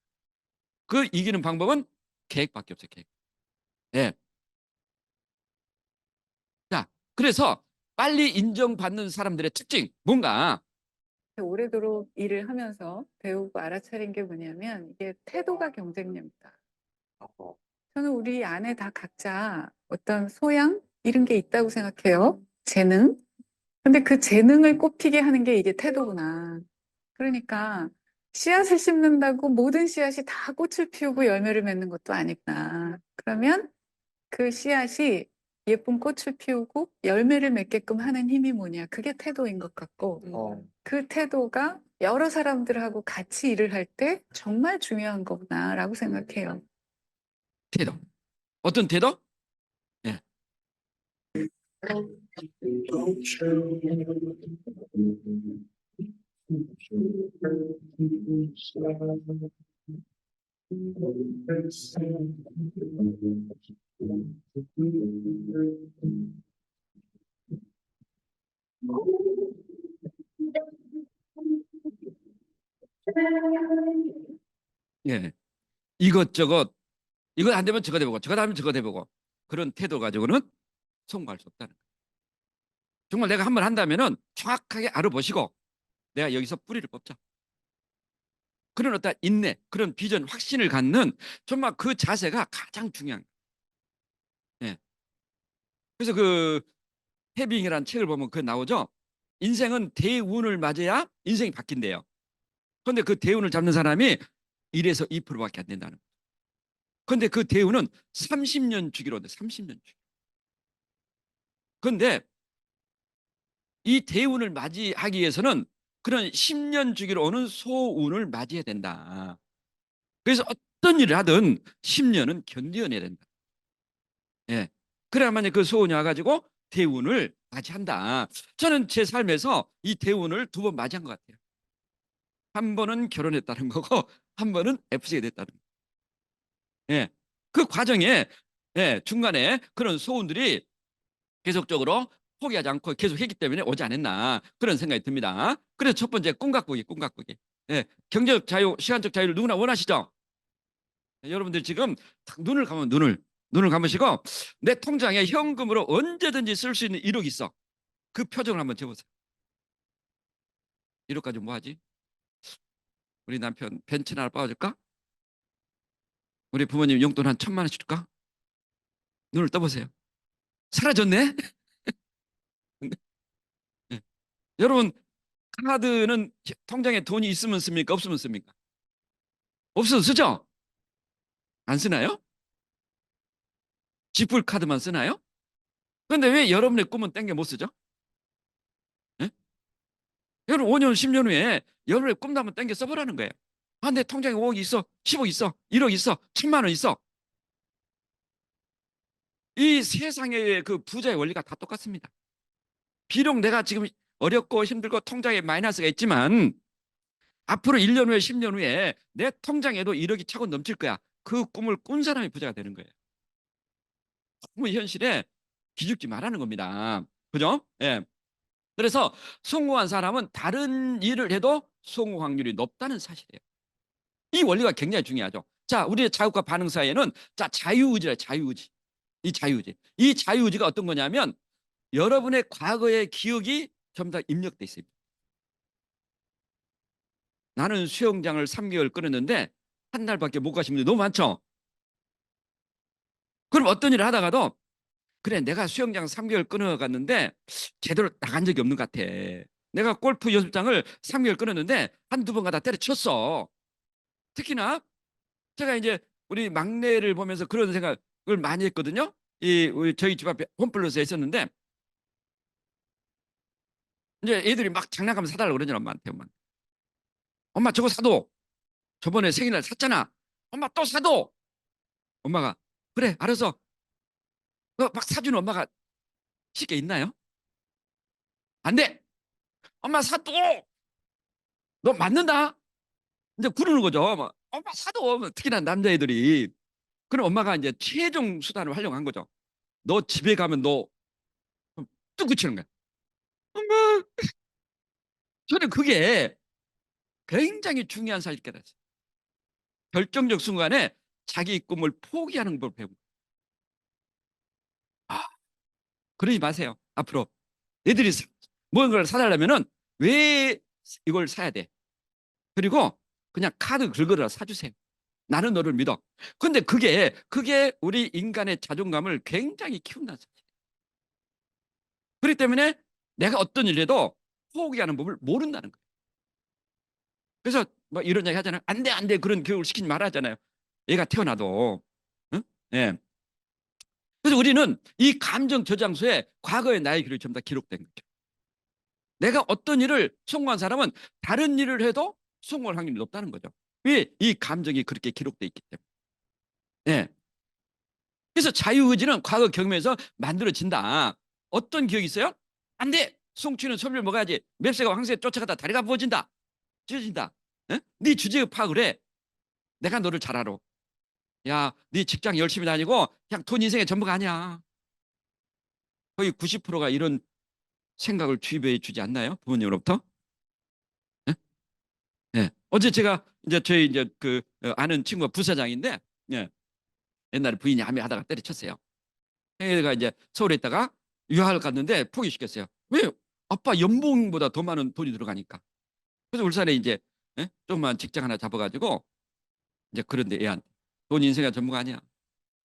그 이기는 방법은 계획밖에 없어요. 계획. 예. 자, 그래서 빨리 인정받는 사람들의 특징 뭔가 오래도록 일을 하면서 배우고 알아차린 게 뭐냐면 이게 태도가 경쟁력이다. 저는 우리 안에 다 각자 어떤 소양 이런 게 있다고 생각해요. 재능. 근데 그 재능을 꽃피게 하는 게 이게 태도구나. 그러니까 씨앗을 심는다고 모든 씨앗이 다 꽃을 피우고 열매를 맺는 것도 아니구나. 그러면 그 씨앗이 예쁜 꽃을 피우고 열매를 맺게끔 하는 힘이 뭐냐. 그게 태도인 것 같고 그 태도가 여러 사람들하고 같이 일을 할 때 정말 중요한 거구나라고 생각해요. 태도. 어떤 태도? 예. 예. 이것저것 이거 안 되면 저거 해보고 저거 하면 저거 해보고 그런 태도 가지고는 성공할 수 없다는 거예요. 정말 내가 한 번 한다면은 정확하게 알아보시고 내가 여기서 뿌리를 뽑자. 그런 어떤 인내, 그런 비전, 확신을 갖는 정말 그 자세가 가장 중요한 거예요. 예. 그래서 그 해빙이라는 책을 보면 그 나오죠. 인생은 대운을 맞아야 인생이 바뀐대요. 그런데 그 대운을 잡는 사람이 1에서 2%밖에 안 된다는 거예요. 그런데 그 대운은 30년 주기로 돼. 30년 주기. 그런데 이 대운을 맞이하기 위해서는 그런 10년 주기로 오는 소운을 맞이해야 된다. 그래서 어떤 일을 하든 10년은 견뎌내야 된다. 예. 그래야만 그 소운이 와가지고 대운을 맞이한다. 저는 제 삶에서 이 대운을 2번 맞이한 것 같아요. 한 번은 결혼했다는 거고 한 번은 FC가 됐다는 거. 예. 그 과정에 예, 중간에 그런 소운들이 계속적으로 포기하지 않고 계속 했기 때문에 오지 않았나 그런 생각이 듭니다. 그래서 첫 번째 꿈 가꾸기. 예, 경제적 자유, 시간적 자유를 누구나 원하시죠? 예, 여러분들 지금 딱 눈을 감으면 눈을 감으시고 내 통장에 현금으로 언제든지 쓸 수 있는 1억 있어. 그 표정을 한번 재보세요. 1억 가지고 뭐 하지? 우리 남편 벤츠나 하나 빠져줄까? 우리 부모님 용돈 한 1,000만 원씩 줄까? 눈을 떠보세요. 사라졌네? 예. 여러분 카드는 통장에 돈이 있으면 씁니까? 없으면 씁니까? 없어서 쓰죠? 안 쓰나요? 지불 카드만 쓰나요? 그런데 왜 여러분의 꿈은 땡겨 못 쓰죠? 예? 여러분 5년, 10년 후에 여러분의 꿈도 한번 땡겨 써보라는 거예요. 아, 내 통장에 5억 있어, 10억 있어, 1억 있어, 1,000만 원 있어. 이 세상의 그 부자의 원리가 다 똑같습니다. 비록 내가 지금 어렵고 힘들고 통장에 마이너스가 있지만 앞으로 1년 후에 10년 후에 내 통장에도 1억이 차고 넘칠 거야. 그 꿈을 꾼 사람이 부자가 되는 거예요. 너무 현실에 기죽지 말라는 겁니다. 그죠? 예. 그래서 성공한 사람은 다른 일을 해도 성공 확률이 높다는 사실이에요. 이 원리가 굉장히 중요하죠. 자, 우리의 자극과 반응 사이에는 자, 자유의지라 자유의지. 이 자유의지가 어떤 거냐면 여러분의 과거의 기억이 전부 다 입력돼 있습니다. 나는 수영장을 3개월 끊었는데 한 달밖에 못 가신 분들이 너무 많죠. 그럼 어떤 일을 하다가도 그래 내가 수영장 3개월 끊어갔는데 제대로 나간 적이 없는 것 같아. 내가 골프 연습장을 3개월 끊었는데 한두 번 가다 때려쳤어. 특히나 제가 이제 우리 막내를 보면서 그런 생각을 많이 했거든요. 우리 저희 집 앞에 홈플러스에 있었는데 이제 애들이 막 장난감 사달라고 그러잖아. 엄마한테. 엄마 저거 사도. 저번에 생일날 샀잖아. 엄마 또 사도. 엄마가 그래 알아서 막 사주는 엄마가 쉽게 있나요? 안 돼. 엄마 사도. 너 맞는다. 이제 구르는 거죠. 막, 엄마 사도. 특히나 남자애들이. 그럼 엄마가 이제 최종 수단을 활용한 거죠. 너 집에 가면 너 뚝 그치는 거야. 엄마. 저는 그게 굉장히 중요한 사실을 깨달았어요. 결정적 순간에 자기 꿈을 포기하는 걸 배운 거예요. 아, 그러지 마세요. 앞으로 애들이 뭔가를 사달라면은 왜 이걸 사야 돼? 그리고 그냥 카드 긁어라 사주세요. 나는 너를 믿어. 근데 그게 우리 인간의 자존감을 굉장히 키운다는 사실. 그렇기 때문에 내가 어떤 일을 해도 포기하는 법을 모른다는 거예요. 그래서 뭐 이런 얘기 하잖아요. 안 돼. 그런 교육을 시키지 말아야잖아요. 얘가 태어나도. 응? 예. 그래서 우리는 이 감정 저장소에 과거의 나의 기록이 전부 다 기록된 거죠. 내가 어떤 일을 성공한 사람은 다른 일을 해도 성공할 확률이 높다는 거죠. 왜? 이 감정이 그렇게 기록돼 있기 때문에. 네. 그래서 자유의지는 과거 경험에서 만들어진다. 어떤 기억이 있어요? 안 돼! 송취는 소멸 먹어야지. 맵새가 황새에 쫓아가다 다리가 부어진다. 찢어진다. 예? 네 주제의 파악을 해. 내가 너를 잘 알아. 야, 네 직장 열심히 다니고 그냥 돈 인생의 전부가 아니야. 거의 90%가 이런 생각을 주입해 주지 않나요? 부모님으로부터? 예? 예. 어제 제가 이제 저희 이제 그 아는 친구가 부사장인데, 예. 옛날에 부인이 암에 하다가 때려쳤어요. 애가 이제 서울에 있다가 유학을 갔는데 포기시켰어요. 왜? 아빠 연봉보다 더 많은 돈이 들어가니까. 그래서 울산에 이제 조그만 직장 하나 잡아가지고 이제 그런데 애한테 돈 인생의 전부가 아니야.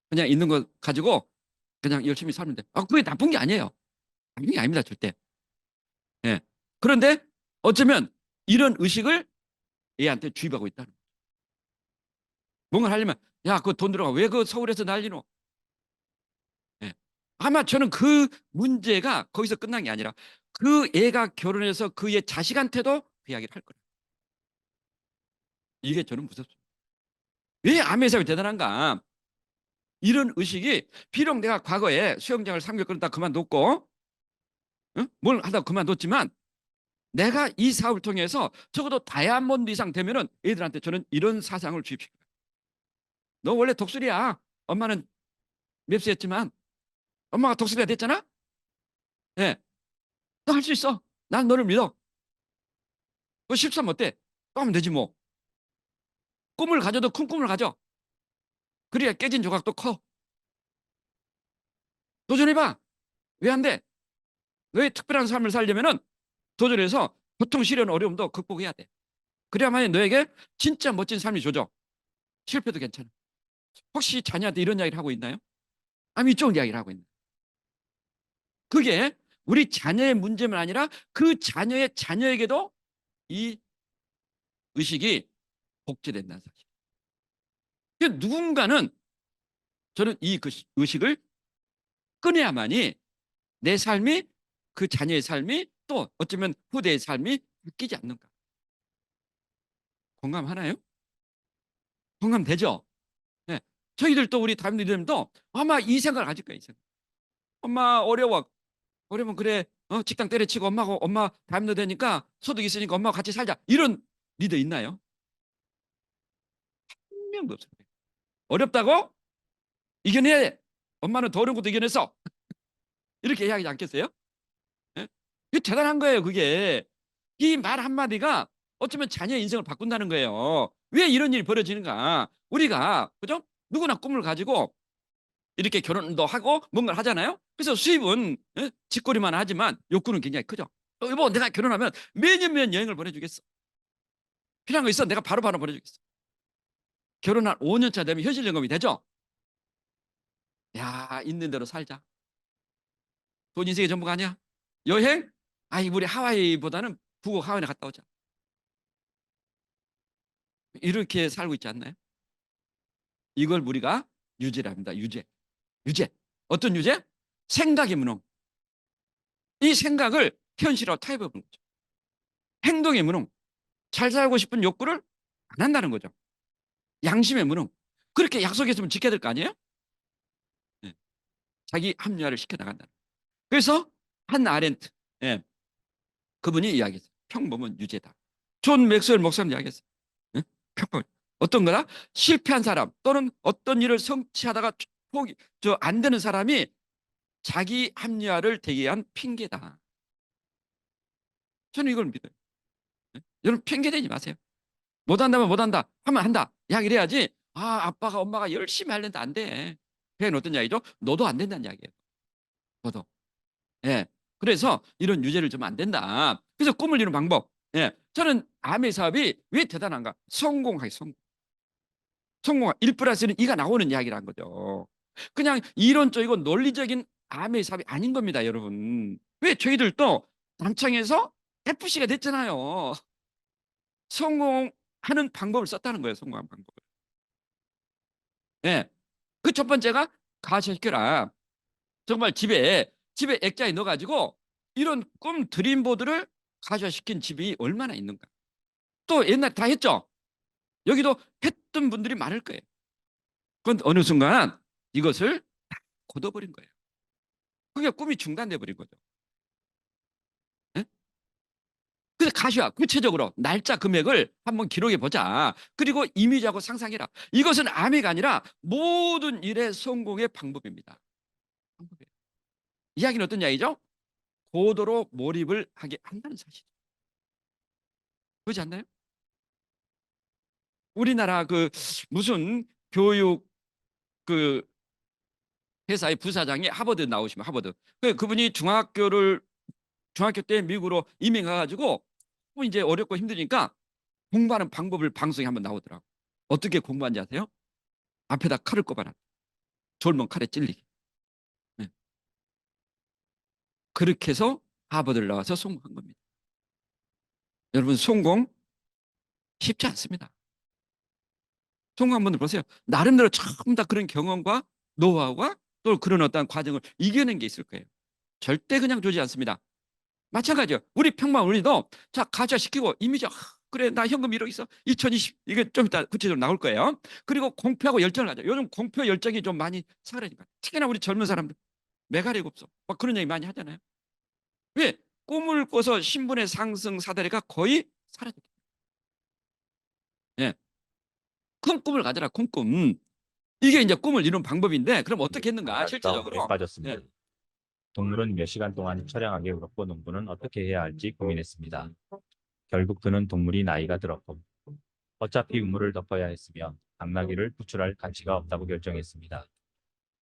그냥 있는 거 가지고 그냥 열심히 살면 돼. 아, 그게 나쁜 게 아니에요. 나쁜 게 아닙니다, 절대. 예. 그런데 어쩌면 이런 의식을 애한테 주입하고 있다는 거예요. 뭔가 하려면 야, 그거 돈 들어가. 왜 그 서울에서 난리노? 예. 아마 저는 그 문제가 거기서 끝난 게 아니라 그 애가 결혼해서 그의 자식한테도 그 이야기를 할 거예요. 이게 저는 무섭습니다. 왜 암의 사업이 대단한가? 이런 의식이 비록 내가 과거에 수영장을 3개월 끊었다 그만뒀고 뭘 하다 그만뒀지만 내가 이 사업을 통해서 적어도 다이아몬드 이상 되면은 애들한테 저는 이런 사상을 주입시켜요. 너 원래 독수리야. 엄마는 맵스였지만 엄마가 독수리가 됐잖아. 예, 너 할 수 있어. 난 너를 믿어. 너 13 어때? 또 하면 되지 뭐. 꿈을 가져도 큰 꿈을 가져. 그래야 깨진 조각도 커. 도전해봐. 왜 안 돼? 너의 특별한 삶을 살려면은 도전해서 고통, 시련, 어려움도 극복해야 돼. 그래야만 너에게 진짜 멋진 삶이 조져. 실패도 괜찮아. 혹시 자녀한테 이런 이야기를 하고 있나요? 아니, 이쪽 이야기를 하고 있나요? 그게 우리 자녀의 문제만 아니라 그 자녀의 자녀에게도 이 의식이 복제된다는 사실. 누군가는 저는 이 의식을 꺼내야만이 내 삶이 그 자녀의 삶이 또 어쩌면 후대의 삶이 바뀌지 않는가. 공감하나요? 공감되죠? 네. 저희들도 우리 담임들도 아마 이 생각을 가질 거예요. 이 생각. 엄마 어려워. 어려면 그래. 직장 때려치고 엄마 담임도 되니까 소득 있으니까 엄마와 같이 살자. 이런 리더 있나요? 한 명도 없어요. 어렵다고? 이겨내야 돼. 엄마는 더 어려운 것도 이겨냈어. 이렇게 이야기하지 않겠어요? 예? 이게 대단한 거예요, 그게. 이 말 한마디가 어쩌면 자녀의 인생을 바꾼다는 거예요. 왜 이런 일이 벌어지는가? 우리가, 그죠? 누구나 꿈을 가지고 이렇게 결혼도 하고 뭔가를 하잖아요. 그래서 수입은 짓거리만 하지만 욕구는 굉장히 크죠. 여보, 내가 결혼하면 매년 여행을 보내주겠어. 필요한 거 있어. 내가 바로바로 보내주겠어. 결혼한 5년 차 되면 현실 점검이 되죠. 야, 있는 대로 살자. 돈 인생의 전부가 아니야. 여행? 아이, 우리 하와이보다는 북극 하와이나 갔다 오자. 이렇게 살고 있지 않나요? 이걸 우리가 유죄랍니다. 유죄. 어떤 유죄? 생각의 무능. 이 생각을 현실화로 타협해 보는 거죠. 행동의 무능. 잘 살고 싶은 욕구를 안 한다는 거죠. 양심의 무능. 그렇게 약속했으면 지켜야 될 거 아니에요? 네. 자기 합리화를 시켜나간다. 그래서 한나 아렌트, 그분이 이야기했어요. 평범은 유죄다. 존 맥스웰 목사님 이야기했어요. 평범. 어떤 거다? 실패한 사람 또는 어떤 일을 성취하다가 안 되는 사람이 자기 합리화를 되게 한 핑계다. 저는 이걸 믿어요. 여러분, 핑계대지 마세요. 못한다면 못한다 하면 한다 이야기를 해야지. 아빠가 엄마가 열심히 하려는데 안 돼. 그게 어떤 이야기죠? 너도 안 된다는 이야기예요. 너도. 예. 그래서 이런 유죄를 주면 안 된다. 그래서 꿈을 이루는 방법. 예. 저는 암의 사업이 왜 대단한가? 성공하기 성공. 1+1은 2가 나오는 이야기란 거죠. 그냥 이론적이고 논리적인 암의 사업이 아닌 겁니다, 여러분. 왜 저희들도 남창에서 FC가 됐잖아요. 성공하는 방법을 썼다는 거예요, 성공하는 방법을. 예. 그 첫 번째가 가셔시켜라. 정말 집에 액자에 넣어가지고 이런 꿈 드림보드를 가셔시킨 집이 얼마나 있는가. 또 옛날에 다 했죠. 여기도 했던 분들이 많을 거예요. 그런데 어느 순간 이것을 다 걷어버린 거예요. 그게 꿈이 중단돼 버린 거죠. 예? 그래서 가시화 구체적으로 날짜 금액을 한번 기록해 보자. 그리고 이미지하고 상상해라. 이것은 암해가 아니라 모든 일의 성공의 방법입니다. 방법이에요. 이야기는 어떤 이야기죠? 고도로 몰입을 하게 한다는 사실이죠. 그렇지 않나요? 우리나라 그 무슨 교육 그 회사의 부사장이 하버드 나오시면 하버드. 그분이 중학교 때 미국으로 이민 가가지고 이제 어렵고 힘드니까 공부하는 방법을 방송에 한번 나오더라고. 어떻게 공부하는지 아세요? 앞에다 칼을 꼽아놔. 졸면 칼에 찔리게. 네. 그렇게 해서 하버드를 나와서 성공한 겁니다. 여러분 성공 쉽지 않습니다. 성공한 분들 보세요. 나름대로 전부 다 그런 경험과 노하우와 또 그런 어떤 과정을 이겨낸 게 있을 거예요. 절대 그냥 두지 않습니다. 마찬가지예요. 우리 평범한 우리도 자 가자시키고 이미지 그래 나 현금 1억 있어 2020 이게 좀 이따 구체적으로 나올 거예요. 그리고 공표하고 열정을 가져. 요즘 공표 열정이 좀 많이 사라지니까 특히나 우리 젊은 사람들 메가리가 없어. 막 그런 얘기 많이 하잖아요. 왜? 꿈을 꿔서 신분의 상승 사다리가 거의 사라졌기 때문에. 예. 큰 꿈을 가져라 큰 꿈. 이게 이제 꿈을 이루는 방법인데 그럼 어떻게 했는가 실제적으로. 빠졌습니다. 예. 동물은 몇 시간 동안 처량하게 울었고 농부는 어떻게 해야 할지 고민했습니다. 결국 그는 동물이 나이가 들었고 어차피 우물을 덮어야 했으며 당나귀를 구출할 가치가 없다고 결정했습니다.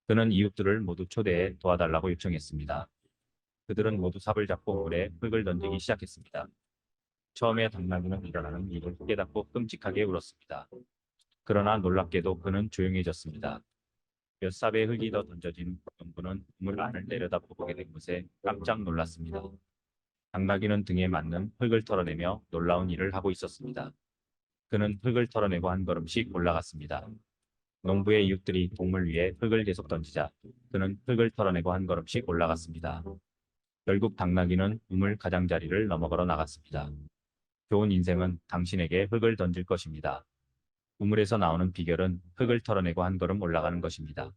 그는 이웃들을 모두 초대해 도와달라고 요청했습니다. 그들은 모두 삽을 잡고 물에 흙을 던지기 시작했습니다. 처음에 당나귀는 일어나는 일을 깨닫고 끔찍하게 울었습니다. 그러나 놀랍게도 그는 조용해졌습니다. 몇 삽의 흙이 더 던져진 농부는 우물 안을 내려다보게 된 것에 깜짝 놀랐습니다. 당나귀는 등에 맞는 흙을 털어내며 놀라운 일을 하고 있었습니다. 그는 흙을 털어내고 한 걸음씩 올라갔습니다. 농부의 이웃들이 동물 위에 흙을 계속 던지자 그는 흙을 털어내고 한 걸음씩 올라갔습니다. 결국 당나귀는 우물 가장자리를 넘어걸어 나갔습니다. 좋은 인생은 당신에게 흙을 던질 것입니다. 우물에서 나오는 비결은 흙을 털어내고 한 걸음 올라가는 것입니다.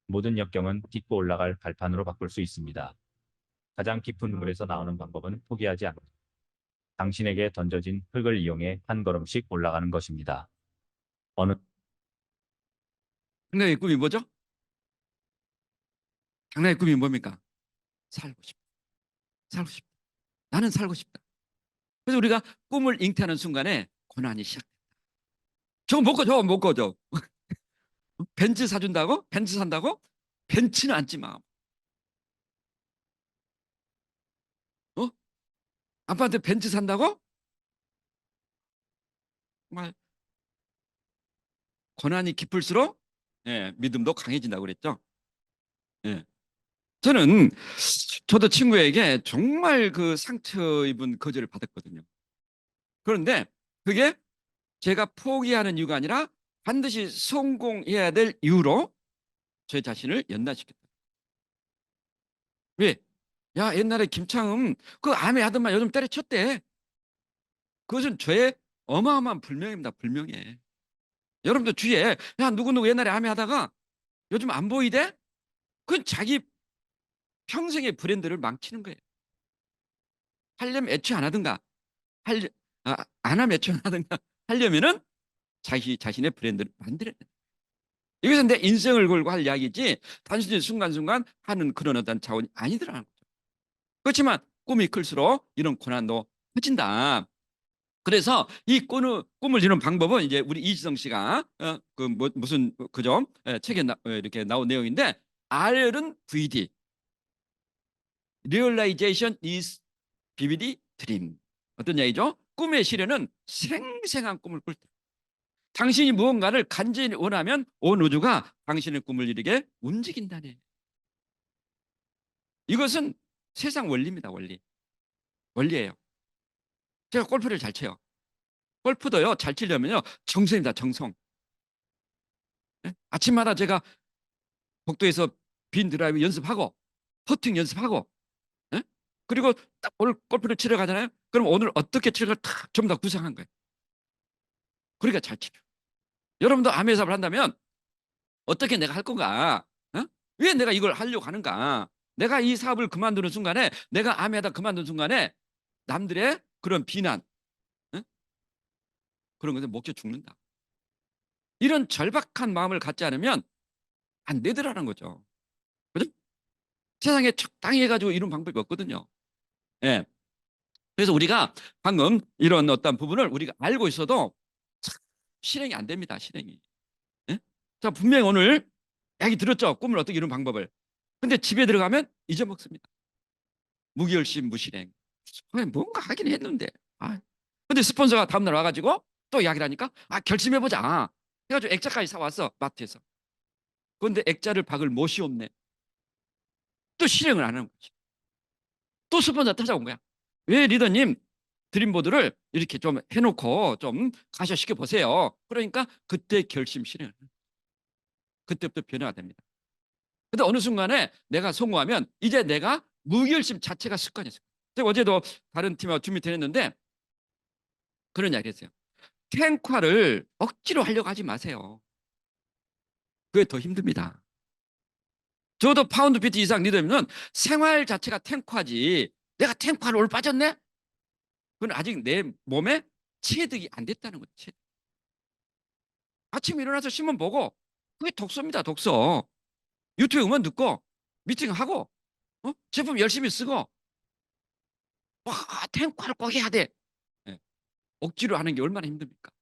모든 역경은 딛고 올라갈 발판으로 바꿀 수 있습니다. 가장 깊은 물에서 나오는 방법은 포기하지 않고 당신에게 던져진 흙을 이용해 한 걸음씩 올라가는 것입니다. 당나귀의 꿈이 뭐죠? 당나귀의 꿈이 뭡니까? 살고 싶다. 살고 싶다. 나는 살고 싶다. 그래서 우리가 꿈을 잉태하는 순간에 고난이 시작된다. 저거 못 꺼져, 못 꺼져. 벤츠 사준다고? 벤츠 산다고? 벤츠는 앉지 마. 아빠한테 벤츠 산다고? 정말 고난이 깊을수록 믿음도 강해진다고 그랬죠. 저도 친구에게 정말 그 상처 입은 거절을 받았거든요. 그런데 그게 제가 포기하는 이유가 아니라 반드시 성공해야 될 이유로 제 자신을 연단시켰다. 왜? 야, 옛날에 김창흠 그 암에 하더만 요즘 때려쳤대. 그것은 죄의 어마어마한 불명입니다. 불명예. 여러분도 주위에 야 누구누구 옛날에 암에 하다가 요즘 안 보이대? 그건 자기 평생의 브랜드를 망치는 거예요. 하려면 애초에 안 하든가 안 하면 애초에 안 하든가 하려면은 자기 자신의 브랜드를 만들어야 돼. 이것은 내 인생을 걸고 할 이야기지 단순히 순간순간 하는 그런 어떤 자원이 아니더라는 거죠. 그렇지만 꿈이 클수록 이런 고난도 커진다. 그래서 이 꿈을 이루는 방법은 이제 우리 이지성 씨가 무슨 그죠? 책에 이렇게 나온 내용인데 R은 VD Realization is vivid dream. 어떤 얘기죠? 꿈의 실현은 생생한 꿈을 꿀 때. 당신이 무언가를 간절히 원하면 온 우주가 당신의 꿈을 이루게 움직인다네. 이것은 세상 원리입니다. 원리예요. 제가 골프를 잘 쳐요. 골프도요 잘 치려면요 정성입니다. 정성. 아침마다 제가 복도에서 빈 드라이브 연습하고 퍼팅 연습하고 그리고 딱 오늘 골프를 치러 가잖아요. 그럼 오늘 어떻게 칠까 다 전부 다 구상한 거예요. 그러니까 잘 치죠. 여러분도 암의 사업을 한다면 어떻게 내가 할 건가? 왜 내가 이걸 하려고 하는가? 내가 이 사업을 그만두는 순간에 내가 암에다 그만두는 순간에 남들의 그런 비난, 응? 그런 것은 목표 죽는다. 이런 절박한 마음을 갖지 않으면 안 되더라는 거죠. 그죠? 세상에 적당히 해가지고 이런 방법이 없거든요. 예. 그래서 우리가 방금 이런 어떤 부분을 우리가 알고 있어도 참 실행이 안 됩니다. 실행이. 예? 자, 분명히 오늘 이야기 들었죠. 꿈을 어떻게 이루는 방법을. 근데 집에 들어가면 잊어먹습니다. 무결심 무실행. 뭔가 하긴 했는데. 아. 근데 스폰서가 다음날 와가지고 또 이야기를 하니까 결심해보자. 해가지고 액자까지 사왔어. 마트에서. 그런데 액자를 박을 못이 없네. 또 실행을 안 하는 거지. 또 스폰서 찾아온 거야. 왜 리더님 드림보드를 이렇게 좀 해놓고 좀 가셔시켜 보세요. 그러니까 그때 결심 실행을 해요. 그때부터 변화가 됩니다. 근데 어느 순간에 내가 성공하면 이제 내가 무결심 자체가 습관이었어요. 제가 어제도 다른 팀하고 준비를 했는데 그런 이야기 했어요. 탱화를 억지로 하려고 하지 마세요. 그게 더 힘듭니다. 저도 파운드 피트 이상 리더면 생활 자체가 탱화지 내가 탱화를 오늘 빠졌네? 그건 아직 내 몸에 체득이 안 됐다는 거죠. 체득. 아침에 일어나서 신문 보고 그게 독서입니다. 독서. 유튜브 음원 듣고 미팅하고 제품 열심히 쓰고 와 탱화를 꼭 해야 돼. 네. 억지로 하는 게 얼마나 힘듭니까?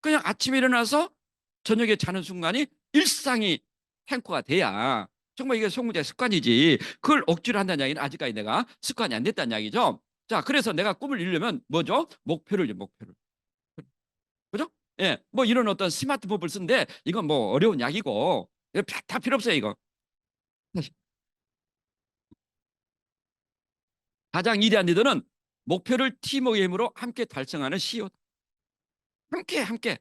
그냥 아침에 일어나서 저녁에 자는 순간이 일상이 탱화가 돼야 정말 이게 송구자의 습관이지 그걸 억지로 한다는 이야기는 아직까지 내가 습관이 안 됐다는 이야기죠. 자, 그래서 내가 꿈을 이루려면 뭐죠? 목표를. 그죠? 예, 뭐 이런 어떤 스마트폰을 쓰는데 이건 뭐 어려운 약이고 다 필요 없어요 이거. 가장 위대한 리더는 목표를 팀워크의 힘으로 함께 달성하는 CEO. 함께.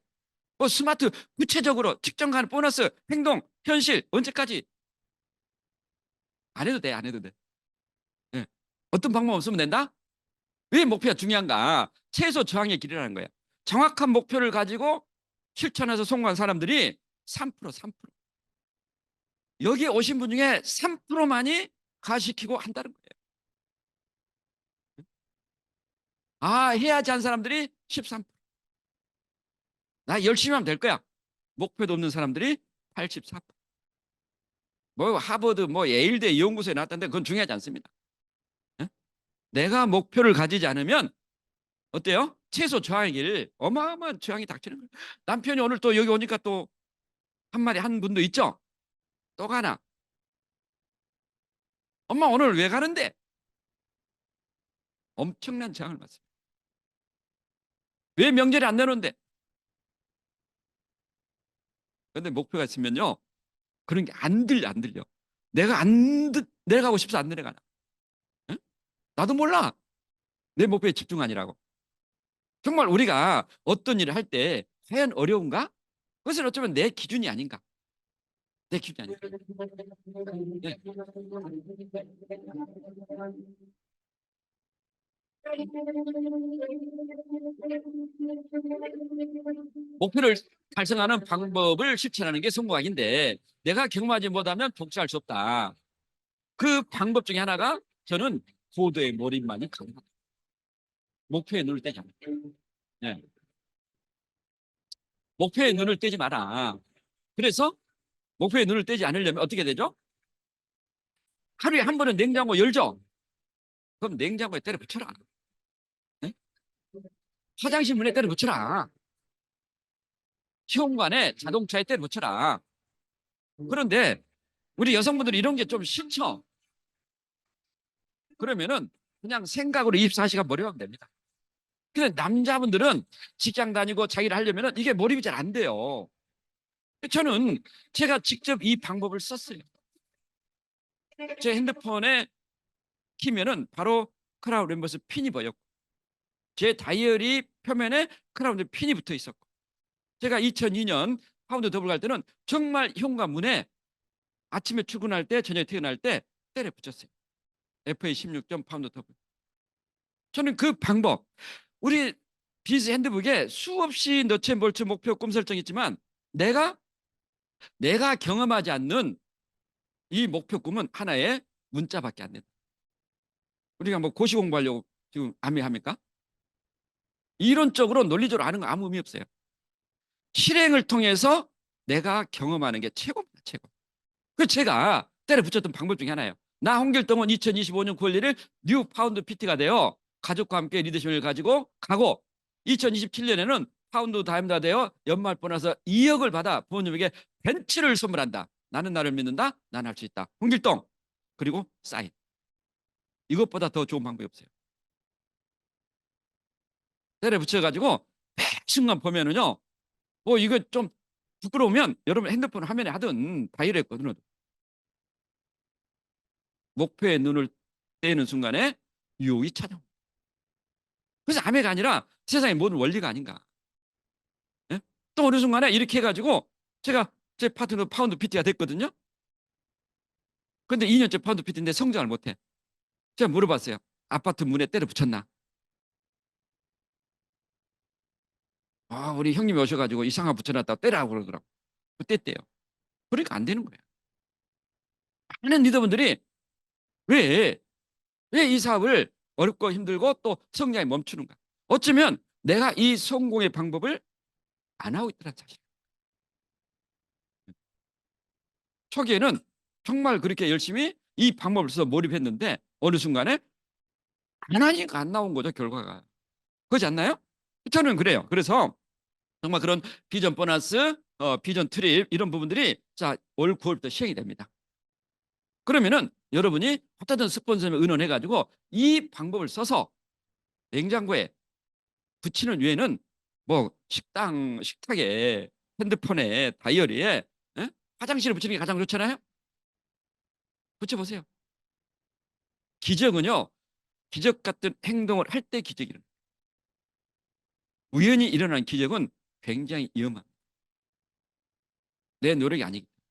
뭐 스마트 구체적으로 측정 가능 보너스 행동 현실 언제까지 안 해도 돼. 예. 어떤 방법 없으면 된다? 왜 목표가 중요한가? 최소 저항의 길이라는 거예요. 정확한 목표를 가지고 실천해서 성공한 사람들이 3%. 여기에 오신 분 중에 3%만이 가시키고 한다는 거예요. 해야지 한 사람들이 13%. 나 열심히 하면 될 거야. 목표도 없는 사람들이 84%. 뭐 하버드, 뭐 예일대 연구소에 나왔다는데 그건 중요하지 않습니다. 예? 내가 목표를 가지지 않으면 어때요? 최소 저항의 길, 어마어마한 저항이 닥치는 거예요. 남편이 오늘 또 여기 오니까 또 한마디 한 분도 있죠? 또 가나? 엄마 오늘 왜 가는데? 엄청난 저항을 받습니다. 왜 명절에 안 내놓는데? 그런데 목표가 있으면요. 그런 게 안 들려. 내가 내려가고 싶어서 안 내려가나. 응? 나도 몰라. 내 목표에 집중하니라고. 정말 우리가 어떤 일을 할 때 과연 어려운가? 그것은 어쩌면 내 기준이 아닌가. 내 기준이 아닌가. 네. 목표를 달성하는 방법을 실천하는 게 성공학인데 내가 경험하지 못하면 독취할 수 없다. 그 방법 중에 하나가 저는 고도의 몰입만이 가능하다. 목표에 눈을 떼지 않는다. 네. 목표에 눈을 떼지 마라. 그래서 목표에 눈을 떼지 않으려면 어떻게 되죠? 하루에 한 번은 냉장고 열죠? 그럼 냉장고에 때려 붙여라. 네? 화장실 문에 때려 붙여라. 시험관에 자동차에 때려 붙여라. 그런데 우리 여성분들이 이런 게 좀 싫죠? 그러면은 그냥 생각으로 24시간 몰입하면 됩니다. 근데 남자분들은 직장 다니고 자기를 하려면은 이게 몰입이 잘 안 돼요. 저는 제가 직접 이 방법을 썼어요. 제 핸드폰에 키면은 바로 크라운 멤버스 핀이 보였고 제 다이어리 표면에 크라운 멤버스 핀이 붙어 있었고 제가 2002년 파운드 더블 갈 때는 정말 현관문에 아침에 출근할 때 저녁에 퇴근할 때 때려 붙였어요. FA 16점 파운드 더블. 저는 그 방법 우리 비즈 핸드북에 수없이 너체 몰체 목표 꿈 설정이 있지만 내가 경험하지 않는 이 목표 꿈은 하나의 문자밖에 안 된다. 우리가 뭐 고시 공부하려고 지금 암해합니까? 이론적으로 논리적으로 아는 거 아무 의미 없어요. 실행을 통해서 내가 경험하는 게 최고입니다. 최고. 그 제가 때려 붙였던 방법 중에 하나예요. 나 홍길동은 2025년 9월 1일 뉴 파운드 PT가 되어 가족과 함께 리더십을 가지고 가고 2027년에는 파운드 다임다 되어 연말 보너스 2억을 받아 부모님에게 벤츠를 선물한다. 나는 나를 믿는다. 난 할 수 있다. 홍길동. 그리고 사인. 이것보다 더 좋은 방법이 없어요. 때려 붙여가지고 매 순간 보면은요. 뭐 이거 좀 부끄러우면 여러분 핸드폰 화면에 하든 다이렉트 끊어도 목표에 눈을 떼는 순간에 유혹이 찾아옵니다. 그래서 아메가 아니라 세상의 모든 원리가 아닌가. 예? 또 어느 순간에 이렇게 해가지고 제가 제 파트너 파운드 PT가 됐거든요. 근데 2년째 파운드 PT인데 성장을 못해. 제가 물어봤어요. 아파트 문에 때려 붙였나? 아, 우리 형님이 오셔가지고 이상한 붙여놨다 때라고 그러더라고. 뗐대요. 그러니까 안 되는 거예요. 많은 리더분들이 왜 이 사업을 어렵고 힘들고 또 성장에 멈추는가? 어쩌면 내가 이 성공의 방법을 안 하고 있다는 사실. 초기에는 정말 그렇게 열심히 이 방법을 써서 몰입했는데 어느 순간에 안 하니까 안 나온 거죠, 결과가. 그렇지 않나요? 저는 그래요. 그래서 정말 그런 비전 보너스, 비전 트립 이런 부분들이 자, 올 9월부터 시행이 됩니다. 그러면은 여러분이 어떤 스폰서에 의논해가지고 이 방법을 써서 냉장고에 붙이는 외에는 뭐 식탁에 핸드폰에 다이어리에 화장실에 붙이는 게 가장 좋잖아요. 붙여보세요. 기적은요. 기적 같은 행동을 할 때 기적이 일어나요. 우연히 일어난 기적은 굉장히 위험합니다. 내 노력이 아니기 때문에.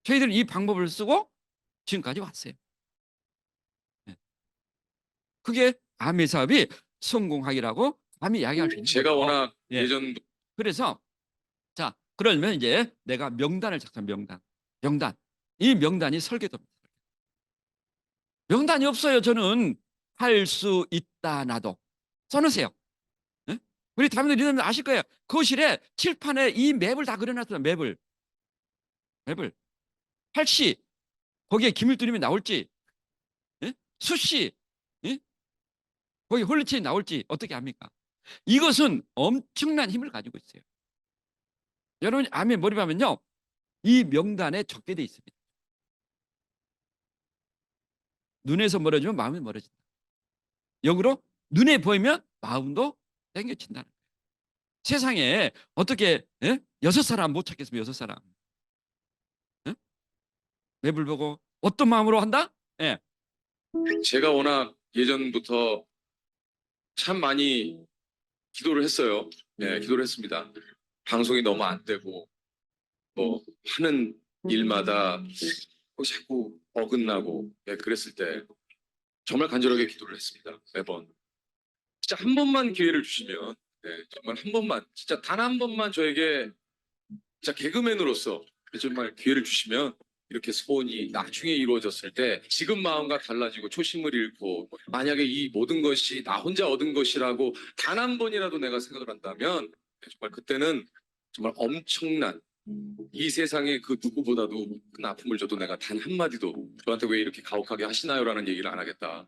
저희들은 이 방법을 쓰고 지금까지 왔어요. 그게 아메 사업이 성공하기라고 감히 이야기할 수 있는 거죠. 제가 워낙 예. 예전 그래서 자, 그러면 이제 내가 명단을 작성 명단. 이 명단이 설계도입니다. 명단이 없어요. 저는 할 수 있다 나도. 써놓으세요. 예? 우리 다민들 리더들 아실 거예요. 거실에 칠판에 이 맵을 다 그려놨어요. 맵을. 할시 거기에 기밀두림이 나올지, 예? 수시, 예? 거기 홀리체인이 나올지 어떻게 합니까? 이것은 엄청난 힘을 가지고 있어요. 여러분이 암에 몰입하면요, 이 명단에 적게 돼 있습니다. 눈에서 멀어지면 마음이 멀어진다. 역으로 눈에 보이면 마음도 땡겨친다는 거예요. 세상에 어떻게 6사람 못 찾겠으면 6사람 맵을 보고 어떤 마음으로 한다? 예. 제가 워낙 예전부터 참 많이 기도를 했어요. 네, 기도를 했습니다. 방송이 너무 안 되고 뭐 하는 일마다 자꾸 어긋나고 그랬을 때 정말 간절하게 기도를 했습니다. 매번. 진짜 한 번만 기회를 주시면 정말 한 번만 진짜 단 한 번만 저에게 진짜 개그맨으로서 정말 기회를 주시면 이렇게 소원이 나중에 이루어졌을 때 지금 마음과 달라지고 초심을 잃고 만약에 이 모든 것이 나 혼자 얻은 것이라고 단 한 번이라도 내가 생각을 한다면 정말 그때는 정말 엄청난 이 세상의 그 누구보다도 큰 아픔을 줘도 내가 단 한마디도 저한테 왜 이렇게 가혹하게 하시나요? 라는 얘기를 안 하겠다.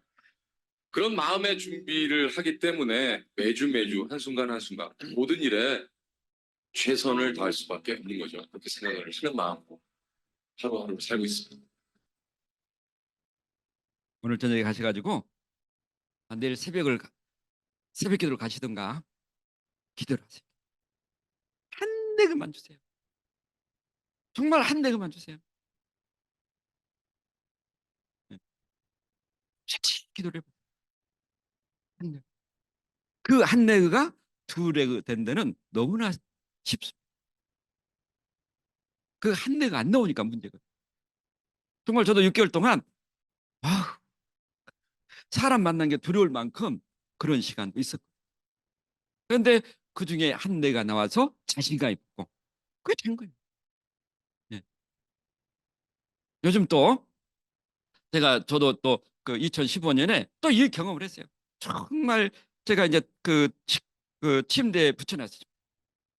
그런 마음의 준비를 하기 때문에 매주 한순간 한순간 모든 일에 최선을 다할 수밖에 없는 거죠. 그렇게 생각을 하는 마음으로 하루하루 살고 있습니다. 오늘 저녁에 가셔가지고 내일 새벽 기도를 가시던가 기도를 하세요. 한 대금만 주세요. 정말 한 대금만 주세요. 솔직히 기도를 해보세요. 한 대. 그 한 레그가 두 레그 된 데는 너무나 쉽습니다. 그 한 레그가 안 나오니까 문제거든요. 정말 저도 6개월 동안 사람 만난 게 두려울 만큼 그런 시간도 있었고, 그런데 그 중에 한 레그가 나와서 자신감이 붙고 그게 된 거예요. 예. 요즘 또 저도 또 그 2015년에 또 이 경험을 했어요. 정말 제가 이제 그 침대에 붙여놨어요.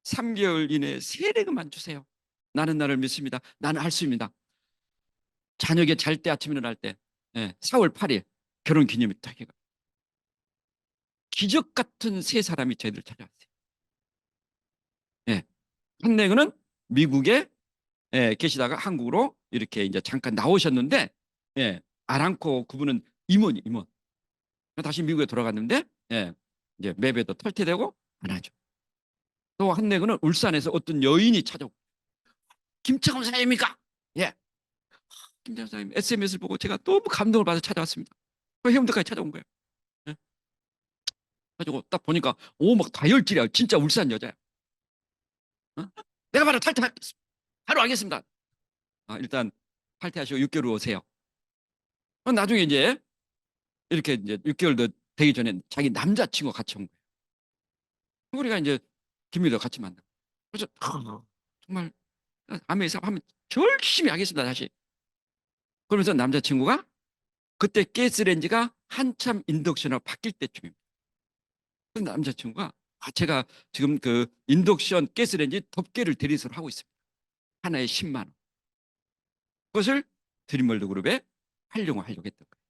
3개월 이내에 세례금만 주세요. 나는 나를 믿습니다. 나는 할 수 있습니다. 저녁에 잘 때 아침에 일어날 때 4월 8일 결혼 기념일 딱 기적 같은 세 사람이 저희들 찾아왔어요. 한내는 미국에 계시다가 한국으로 이렇게 이제 잠깐 나오셨는데 아랑코 그분은 임원. 다시 미국에 돌아갔는데 이제 매배도 탈퇴되고 안 하죠. 또 한내는 울산에서 어떤 여인이 찾아오고 김창훈 사장입니까? 예. 김창훈 사장님 SMS를 보고 제가 너무 감동을 받아 찾아왔습니다. 그 해운대까지 찾아온 거예요. 예. 가지고 딱 보니까 막 다혈질이야. 진짜 울산 여자야. 어? 내가 바로 탈퇴하겠습니다. 바로 하겠습니다. 일단 탈퇴하시고 6개월 후 오세요. 나중에 이제 이렇게 이제 6개월 더 되기 전에 자기 남자친구가 같이 온 거예요. 우리가 이제 김미도 같이 만나. 그래서 정말 아메리카 하면 열심히 하겠습니다 다시. 그러면서 남자친구가 그때 가스레인지가 한참 인덕션으로 바뀔 때쯤입니다. 그 남자친구가 제가 지금 그 인덕션 가스레인지 덮개를 대리석으로 하고 있습니다. 하나에 10만 원. 그것을 드림월드 그룹에 활용하려고 했던 거예요.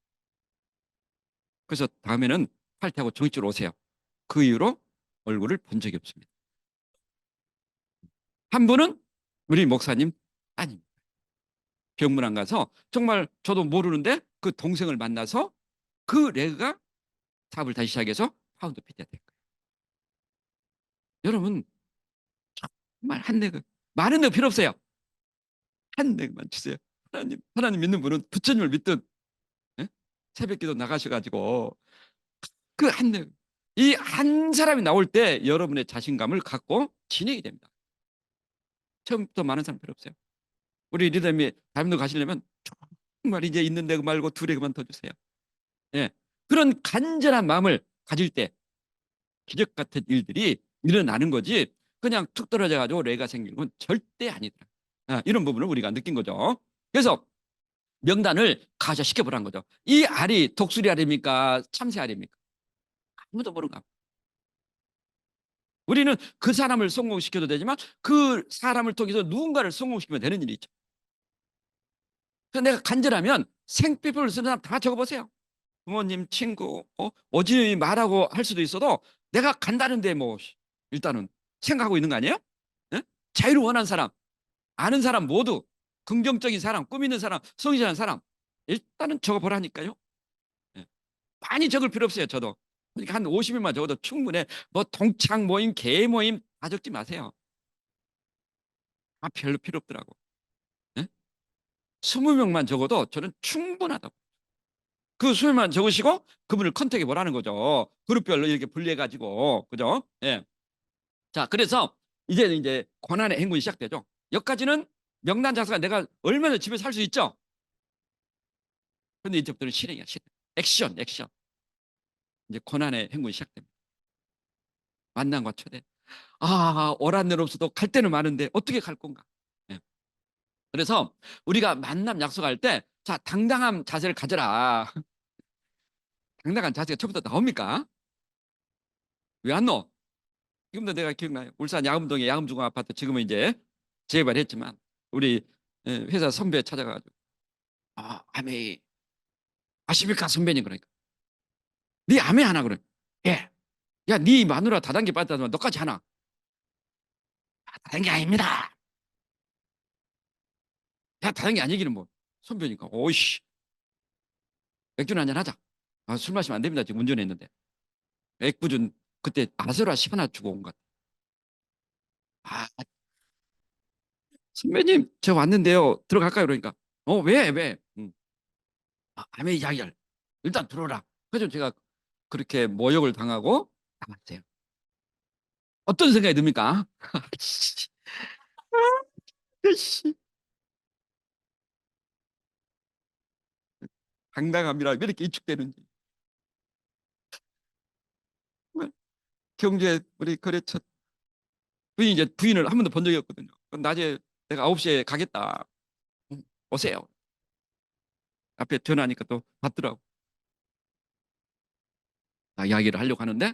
그래서 다음에는 탈퇴하고 정식으로 오세요. 그 이후로 얼굴을 본 적이 없습니다. 한 분은 우리 목사님 아닙니다. 병문안 가서 정말 저도 모르는데 그 동생을 만나서 그 레그가 사업을 다시 시작해서 파운드 PT가 된 거예요. 여러분 정말 한 레그 많은 레그 필요 없어요. 한 레그만 주세요. 하나님 믿는 분은 부처님을 믿듯 새벽기도 나가셔가지고 그 한 레그 이 한 사람이 나올 때 여러분의 자신감을 갖고 진행이 됩니다. 처음부터 많은 사람 필요 없어요. 우리 리더님이 다른 데 가시려면 정말 이제 있는 레그 말고 2레그만 더 주세요. 그런 간절한 마음을 가질 때 기적 같은 일들이 일어나는 거지 그냥 툭 떨어져 가지고 레가 생기는 건 절대 아니더라. 이런 부분을 우리가 느낀 거죠. 그래서 명단을 가셔시켜 보라는 거죠. 이 알이 독수리 알입니까? 참새 알입니까? 아무도 모르는 거. 우리는 그 사람을 성공시켜도 되지만 그 사람을 통해서 누군가를 성공시키면 되는 일이 있죠. 그래서 내가 간절하면 생피플을 쓰는 사람 다 적어보세요. 부모님, 친구, 어지 말하고 할 수도 있어도 내가 간다는데 뭐 일단은 생각하고 있는 거 아니에요? 자유를 원하는 사람, 아는 사람 모두 긍정적인 사람, 꿈 있는 사람, 성실한 사람 일단은 적어보라니까요. 많이 적을 필요 없어요. 저도 그러니까 한 50명만 적어도 충분해. 뭐 동창 모임, 개 모임 다 적지 마세요. 별로 필요 없더라고. 20명만 적어도 저는 충분하다고. 그 수요만 적으시고 그분을 컨택해 보라는 거죠. 그룹별로 이렇게 분리해 가지고 그죠? 자, 그래서 이제 고난의 행군이 시작되죠. 여기까지는 명단 작성가 내가 얼마나 집에서 할 수 있죠. 그런데 이제부터는 실행이야, 실행. 액션. 이제 고난의 행군이 시작됩니다. 만남과 초대. 오란 일 없어도 갈 때는 많은데 어떻게 갈 건가? 그래서 우리가 만남 약속할 때 자, 당당한 자세를 가져라. 당당한 자세가 처음부터 나옵니까? 왜 안 넣어? 지금도 내가 기억나요. 울산 야금동의 야금중앙아파트 지금은 이제 재개발했지만 우리 회사 선배 찾아가가지고 아메 아십니까 선배님 그러니까 네 아메 하나 그래. 예. 야, 네 마누라 다단계 빠졌다면 너까지 하나. 다단계 아닙니다. 야, 다단계 아니기는 뭐 선배니까 오이씨 맥주나 한잔 하자. 술 마시면 안 됩니다. 지금 운전했는데 액부준 그때 아세라 10 하나 주고 온 것 같아. 선배님 저 왔는데요 들어갈까요? 그러니까 왜? 아메 이야기를 일단 들어라. 그래서 제가 그렇게 모욕을 당하고 나갔어요. 어떤 생각이 듭니까? 당당함이라 왜 이렇게 위축되는지. 경주에 우리 거래처 부인이 이제 부인을 한 번도 본 적이 없거든요. 낮에 내가 9시에 가겠다. 오세요. 앞에 전화하니까 또 받더라고. 이야기를 하려고 하는데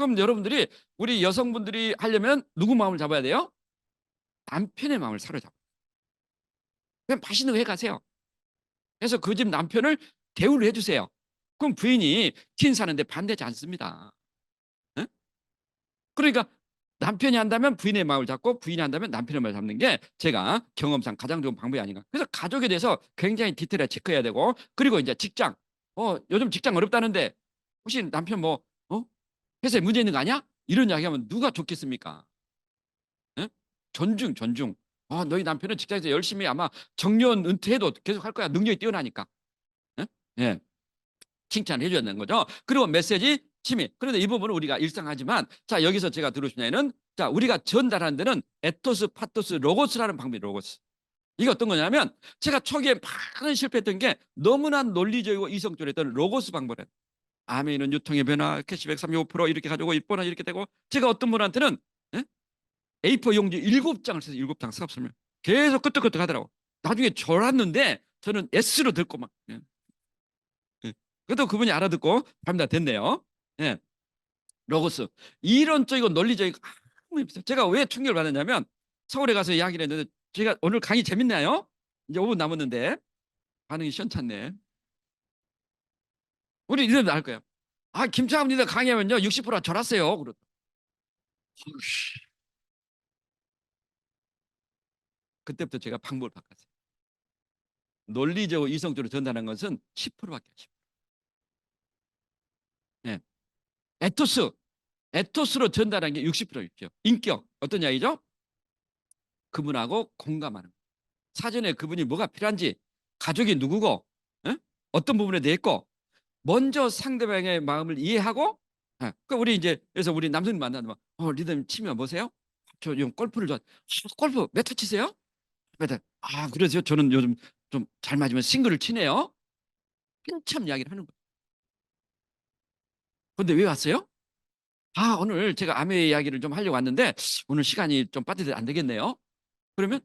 그럼 여러분들이 우리 여성분들이 하려면 누구 마음을 잡아야 돼요? 남편의 마음을 사로잡아요. 그냥 맛있는 거 해가세요. 그래서 그 집 남편을 대우를 해주세요. 그럼 부인이 긴 사는데 반대하지 않습니다. 응? 그러니까 남편이 한다면 부인의 마음을 잡고 부인이 한다면 남편의 마음을 잡는 게 제가 경험상 가장 좋은 방법이 아닌가. 그래서 가족에 대해서 굉장히 디테일하게 체크해야 되고, 그리고 이제 직장. 요즘 직장 어렵다는데 혹시 남편 회사에 문제 있는 거 아니야? 이런 이야기하면 누가 좋겠습니까? 응? 존중. 너희 남편은 직장에서 열심히 아마 정년 은퇴해도 계속 할 거야. 능력이 뛰어나니까. 응? 예. 칭찬을 해줘야 되는 거죠. 그리고 메시지, 취미. 그런데 이 부분은 우리가 일상하지만, 자, 여기서 제가 들으신 애는, 자, 우리가 전달하는 데는 에토스, 파토스, 로고스라는 방법이 로고스. 이게 어떤 거냐면, 제가 초기에 많은 실패했던 게 너무나 논리적이고 이성적이었던 로고스 방법이에요. 아메이는 유통의 변화, 캐시백 35% 이렇게 가지고 보너스 이렇게 되고, 제가 어떤 분한테는 예? A4 용지 7장을 써서 7장 사업 설명 계속 끄떡끄떡 하더라고. 나중에 졸았는데 저는 S로 듣고 막 예. 그래도 그분이 알아듣고 답니다. 됐네요. 예. 로고스 이론적이고 논리적이고 아무 없어요. 제가 왜 충격을 받았냐면 서울에 가서 이야기를 했는데, 제가 오늘 강의 재밌나요? 이제 5분 남았는데 반응이 시원찮네. 우리 이러면 알 거예요. 김창합 리더 강의하면요 60%가 졸았어요. 그러더. 그때부터 제가 방법을 바꿨어요. 논리적으로 이성적으로 전달하는 것은 10%밖에 안 돼요. 예. 에토스로 전달하는 게 60% 있죠. 인격 어떤 이야기죠? 그분하고 공감하는 거. 사전에 그분이 뭐가 필요한지, 가족이 누구고, 예? 어떤 부분에 대해 있고, 먼저 상대방의 마음을 이해하고, 그 우리 이제 그래서 우리 남성님 만나면 리더님 취미가 뭐세요? 저 요즘 골프를 골프 몇 타 치세요? 몇 타? 그러세요? 저는 요즘 좀 잘 맞으면 싱글을 치네요. 한참 이야기를 하는 거예요. 근데 왜 왔어요? 오늘 제가 아메 이야기를 좀 하려고 왔는데 오늘 시간이 좀 빠듯해 안 되겠네요. 그러면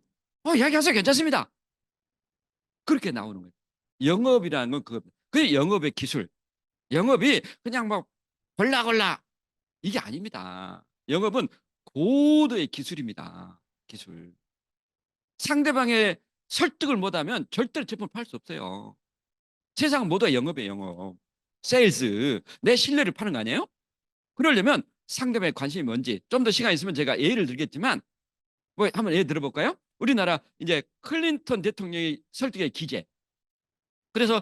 이야기하세요. 괜찮습니다. 그렇게 나오는 거예요. 영업이라는 건 그게 영업의 기술. 영업이 그냥 막 골라골라 이게 아닙니다. 영업은 고도의 기술입니다. 기술. 상대방의 설득을 못하면 절대로 제품을 팔 수 없어요. 세상 모두가 영업이에요. 영업. 세일즈. 내 신뢰를 파는 거 아니에요? 그러려면 상대방의 관심이 뭔지 좀 더 시간 있으면 제가 예를 들겠지만 한번 예를 들어볼까요? 우리나라 이제 클린턴 대통령이 설득의 기재. 그래서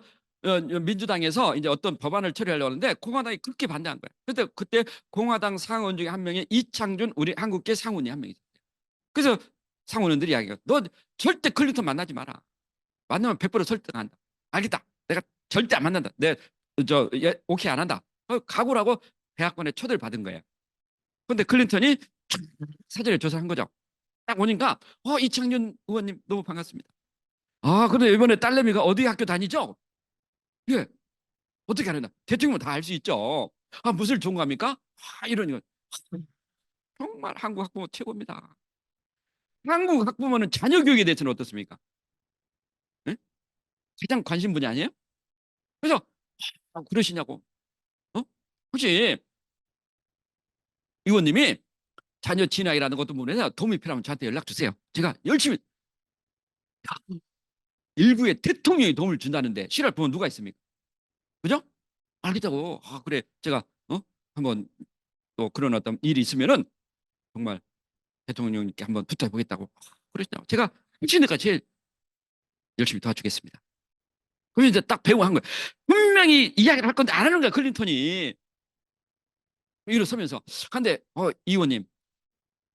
민주당에서 이제 어떤 법안을 처리하려고 하는데 공화당이 그렇게 반대한 거예요. 그때 공화당 상원 중에 한 명이 이창준 우리 한국계 상원이 한 명이 있었어요. 그래서 상원원들이 이야기해요. 너 절대 클린턴 만나지 마라. 만나면 100% 설득한다. 알겠다. 내가 절대 안 만난다. 오케이 안 한다. 각오라고 대학원에 초대를 받은 거예요. 근데 클린턴이 사전에 조사한 거죠. 딱 오니까 이창준 의원님 너무 반갑습니다. 근데 이번에 딸내미가 어디 학교 다니죠? 예. 어떻게 하느냐? 대통령은 다 알 수 있죠. 무슨 좋은 겁니까? 이러니 정말 한국 학부모 최고입니다. 한국 학부모는 자녀 교육에 대해서는 어떻습니까? 예? 가장 관심 분야 아니에요? 그래서 그러시냐고. 혹시 의원님이 자녀 진학이라는 것도 부분에서 도움이 필요하면 저한테 연락 주세요. 제가 열심히. 일부의 대통령이 도움을 준다는데 싫어할 부모는 누가 있습니까? 그죠? 알겠다고. 그래. 제가 한번 또 그런 어떤 일이 있으면은 정말 대통령님께 한번 부탁해 보겠다고. 그랬죠. 제가 미친데까 제일 열심히 도와주겠습니다. 그럼 이제 딱 배우고 한 거예요. 분명히 이야기를 할 건데 안 하는 거야, 클린턴이. 일어서면서. 근데 이 의원님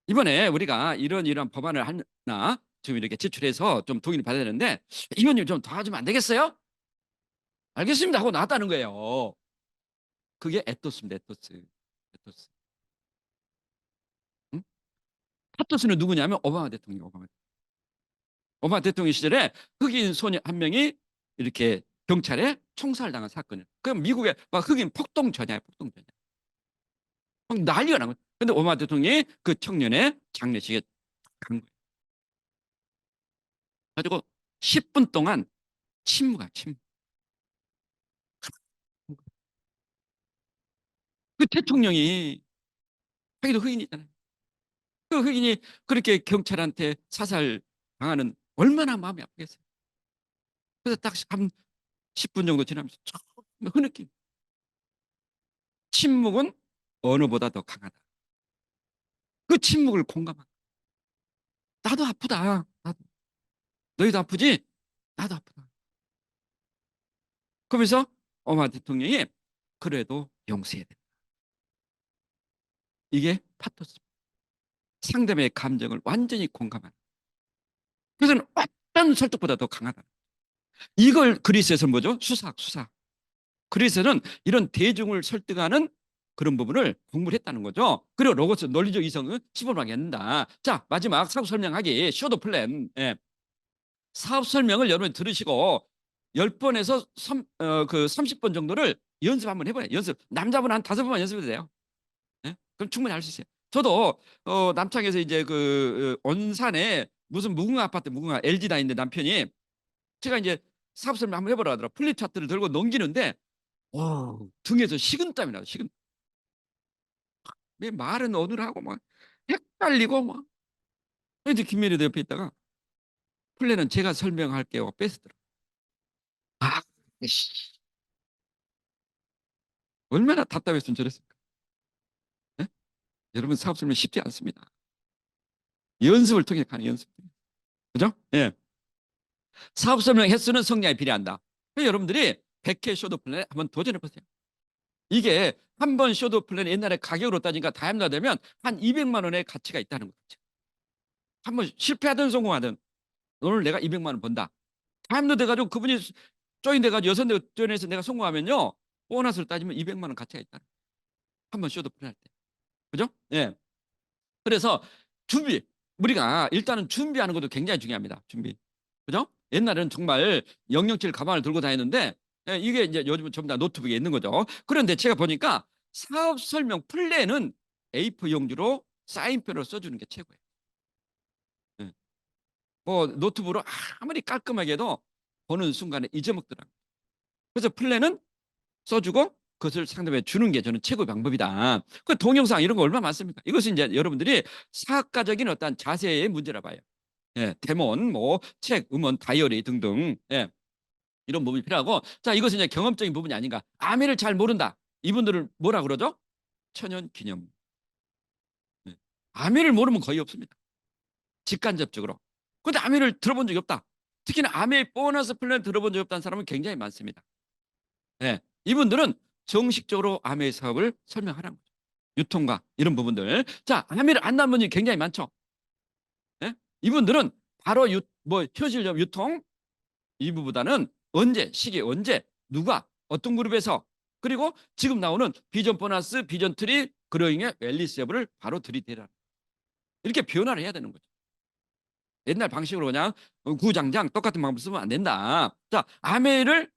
이번에 우리가 이런 법안을 하나 지금 이렇게 제출해서 좀 동의를 받아야 되는데 이 의원님 좀 도와주면 안 되겠어요? 알겠습니다 하고 나왔다는 거예요. 그게 에토스입니다. 에토스. 응? 파토스는 누구냐면 오바마 대통령. 오바마 대통령 시절에 흑인 소녀 한 명이 이렇게 경찰에 총살을 당한 사건이에요. 그럼 미국에 막 흑인 폭동 전야예요. 폭동 전야. 막 난리가 난 거예요. 근데 오바마 대통령이 그 청년의 장례식에 간 거예요. 가지고 10분 동안 침묵이야, 침묵. 그 대통령이 자기도 흑인이잖아요. 그 흑인이 그렇게 경찰한테 사살 당하는 얼마나 마음이 아프겠어요. 그래서 딱 한 10분 정도 지나면서 처음 그 느낌. 침묵은 언어보다 더 강하다. 그 침묵을 공감한. 나도 아프다. 나도. 너희도 아프지? 나도 아프다. 그러면서 오바마 대통령이 그래도 용서해야 된다. 이게 파토스. 상대방의 감정을 완전히 공감하는. 그래서 어떤 설득보다 더 강하다. 이걸 그리스에서 뭐죠? 수사. 그리스는 이런 대중을 설득하는 그런 부분을 공부를 했다는 거죠. 그리고 로고스 논리적 이성은 시범하게 한다. 자, 마지막 사업 설명하기 쇼도 플랜. 예. 사업 설명을 여러분 들으시고 10번에서 30번 정도를 연습 한번 해봐요. 연습. 남자분 한 5번만 연습해도 돼요. 예? 그럼 충분히 할 수 있어요. 저도 남창에서 이제 온산에 무슨 무궁화 아파트, 무궁화 LG 다니는데 남편이 제가 이제 사업 설명 한번 해보라 하더라. 플립 차트를 들고 넘기는데 등에서 식은땀이 나요. 식은. 내 말은 어느라고 막 헷갈리고 막. 이제 김민희도 옆에 있다가 플랜은 제가 설명할게요. 뺐더라. 아, 씨. 얼마나 답답했으면 저랬을까. 예? 여러분 사업 설명 쉽지 않습니다. 연습을 통해 가는 연습. 그죠? 예. 사업 설명 횟수는 성량에 비례한다. 여러분들이 100회 쇼도 플랜에 한번 도전해 보세요. 이게 한 번 쇼도 플랜 옛날에 가격으로 따지니까 다이아몬드 되면 한 200만 원의 가치가 있다는 거죠. 한번 실패하든 성공하든 오늘 내가 200만 원 번다. 다이아몬드 돼가지고 그분이 조인 돼가지고 6대 조인해서 내가 성공하면요. 보너스를 따지면 200만 원 가치가 있다. 한번 쇼도 플랜 할 때. 그죠? 예. 그래서 준비. 우리가 일단은 준비하는 것도 굉장히 중요합니다. 준비. 그죠? 옛날에는 정말 007 가방을 들고 다녔는데 이게 이제 요즘은 전부 다 노트북에 있는 거죠. 그런데 제가 보니까 사업 설명 플랜은 A4 용지로 사인펜으로 써주는 게 최고예요. 예. 뭐 노트북으로 아무리 깔끔하게 해도 보는 순간에 잊어먹더라고요. 그래서 플랜은 써주고 그것을 상대방에 주는 게 저는 최고의 방법이다. 그 동영상 이런 거 얼마나 많습니까? 이것은 이제 여러분들이 사학과적인 어떤 자세의 문제라 봐요. 예, 데몬, 뭐 책, 음원, 다이어리 등등. 예. 이런 부분이 필요하고, 자, 이것은 이제 경험적인 부분이 아닌가. 아멘을 잘 모른다. 이분들을 뭐라 그러죠? 천연 기념. 네. 아멘을 모르면 거의 없습니다. 직간접적으로. 근데 아멘을 들어본 적이 없다. 특히나 아멘 보너스 플랜 들어본 적이 없다는 사람은 굉장히 많습니다. 네. 이분들은 정식적으로 아멘 사업을 설명하라는 거죠. 유통과 이런 부분들. 자, 아멘을 안 낳은 분이 굉장히 많죠. 네? 이분들은 바로 현실적 유통 이부보다는 언제, 시기 언제, 누가, 어떤 그룹에서, 그리고 지금 나오는 비전 보너스, 비전 트리, 그로잉의 앨리스 앱을 바로 들이대라. 이렇게 변화를 해야 되는 거죠. 옛날 방식으로 그냥 구장장 똑같은 방법 쓰면 안 된다. 자, 아메이를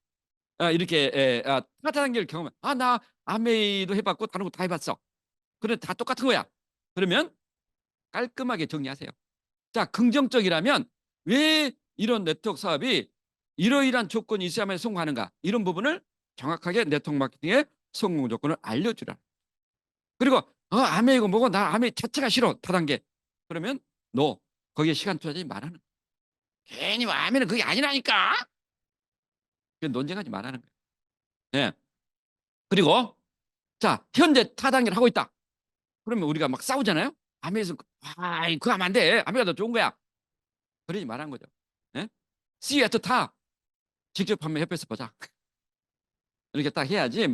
이렇게 타단계를 경험해. 나 아메이도 해봤고 다른 거 다 해봤어. 그래, 다 똑같은 거야. 그러면 깔끔하게 정리하세요. 자, 긍정적이라면 왜 이런 네트워크 사업이 이러이러한 조건이 있어야만 성공하는가, 이런 부분을 정확하게 네트워크 마케팅의 성공 조건을 알려주라. 그리고 아메이고 뭐고 나 아메이 자체가 싫어 다단계. 그러면 너 거기에 시간 투자하지 말라는 거야. 괜히 아메이는 그게 아니라니까. 논쟁하지 말라는 거야. 네. 그리고 자, 현재 타단계를 하고 있다. 그러면 우리가 막 싸우잖아요. 아메이에서 그거 하면 안 돼. 아메이가 더 좋은 거야. 그러지 말라는 거죠. 네? See you at the top. 직접 판매 협회에서 보자. 이렇게 딱 해야지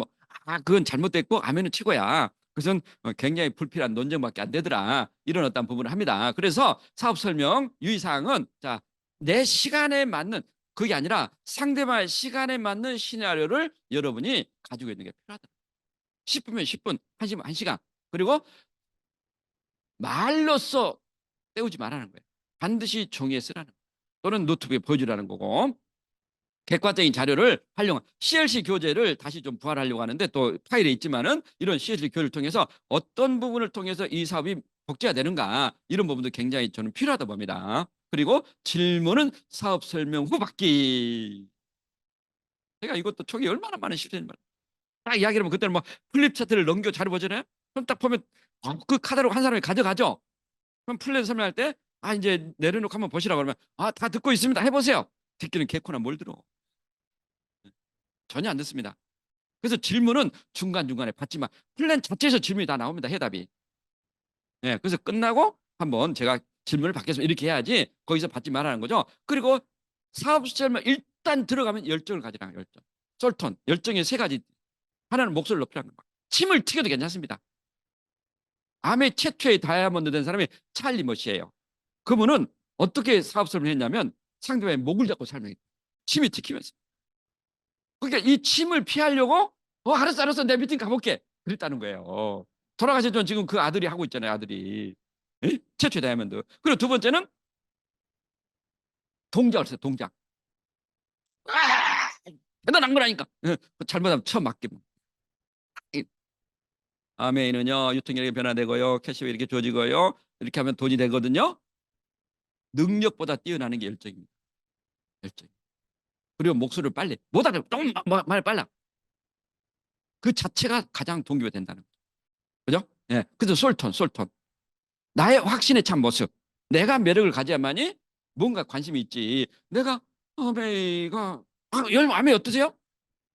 그건 잘못됐고 아멘은 최고야. 그것은 굉장히 불필요한 논쟁밖에 안 되더라. 이런 어떤 부분을 합니다. 그래서 사업 설명 유의사항은 자, 내 시간에 맞는, 그게 아니라 상대방의 시간에 맞는 시나리오를 여러분이 가지고 있는 게 필요하다. 10분이면 10분, 1시간 1시간. 그리고 말로써 때우지 말라는 거예요. 반드시 종이에 쓰라는 거예요. 또는 노트북에 보여주라는 거고. 객관적인 자료를 활용, CLC 교재를 다시 좀 부활하려고 하는데 또 파일에 있지만은 이런 CLC 교재를 통해서 어떤 부분을 통해서 이 사업이 복제화되는가, 이런 부분도 굉장히 저는 필요하다 봅니다. 그리고 질문은 사업 설명 후 받기. 제가 이것도 초기 얼마나 많은 실패를 딱 이야기를 하면 그때는 막 플립 차트를 넘겨 자료 보잖아요. 그럼 딱 보면 그 카talog 한 사람이 가져가죠. 그럼 플랜 설명할 때 이제 내려놓고 한번 보시라고 그러면 다 듣고 있습니다. 해보세요. 듣기는 개코나 뭘 들어. 전혀 안 듣습니다. 그래서 질문은 중간중간에 받지만 플랜 자체에서 질문이 다 나옵니다. 해답이. 예, 그래서 끝나고 한번 제가 질문을 받겠습니다. 이렇게 해야지 거기서 받지 말라는 거죠. 그리고 사업설명 일단 들어가면 열정을 가지라. 열정. 솔톤. 열정의 세 가지. 하나는 목소리를 높이라는 거. 침을 튀겨도 괜찮습니다. 암의 최초의 다이아몬드 된 사람이 찰리 머시예요. 그분은 어떻게 사업 설명을 했냐면 상대방의 목을 잡고 설명했어요. 침이 튀기면서. 그러니까 이 침을 피하려고 알았어 내 미팅 가볼게 그랬다는 거예요. 돌아가셨지만 지금 그 아들이 하고 있잖아요. 아들이. 에? 최초의 다이아몬드. 그리고 두 번째는 동작을 했어요. 동작. 대단한 거라니까. 잘못하면 처음 맞게. 아메이는요 유통기력이 변화되고요 캐시가 이렇게 좋아지고요 이렇게 하면 돈이 되거든요. 능력보다 뛰어나는 게 열정입니다. 열정. 그리고 목소리를 빨리 못 알아. 너무 말 빨라. 그 자체가 가장 동기가 된다는 거죠. 그죠? 예. 그래서 솔톤. 나의 확신에 찬 모습. 내가 매력을 가져야만이 뭔가 관심이 있지. 내가 아메이가 아메이 어떠세요?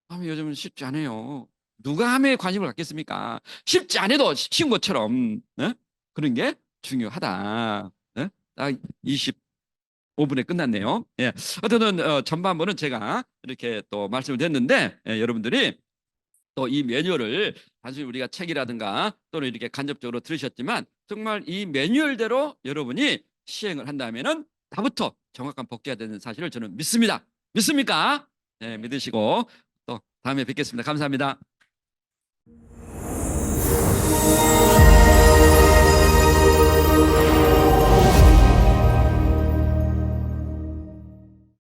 아메이 요즘은 쉽지 않아요. 누가 아메이에 관심을 갖겠습니까? 쉽지 않아도 쉬운 것처럼 그런 게 중요하다. 딱 25분에 끝났네요. 예. 어쨌든 전반부는 제가 이렇게 또 말씀을 드렸는데 여러분들이 또 이 매뉴얼을 단순히 우리가 책이라든가 또는 이렇게 간접적으로 들으셨지만 정말 이 매뉴얼대로 여러분이 시행을 한다면은 나부터 정확한 복귀가 되는 사실을 저는 믿습니다. 믿습니까? 네, 믿으시고 또 다음에 뵙겠습니다. 감사합니다.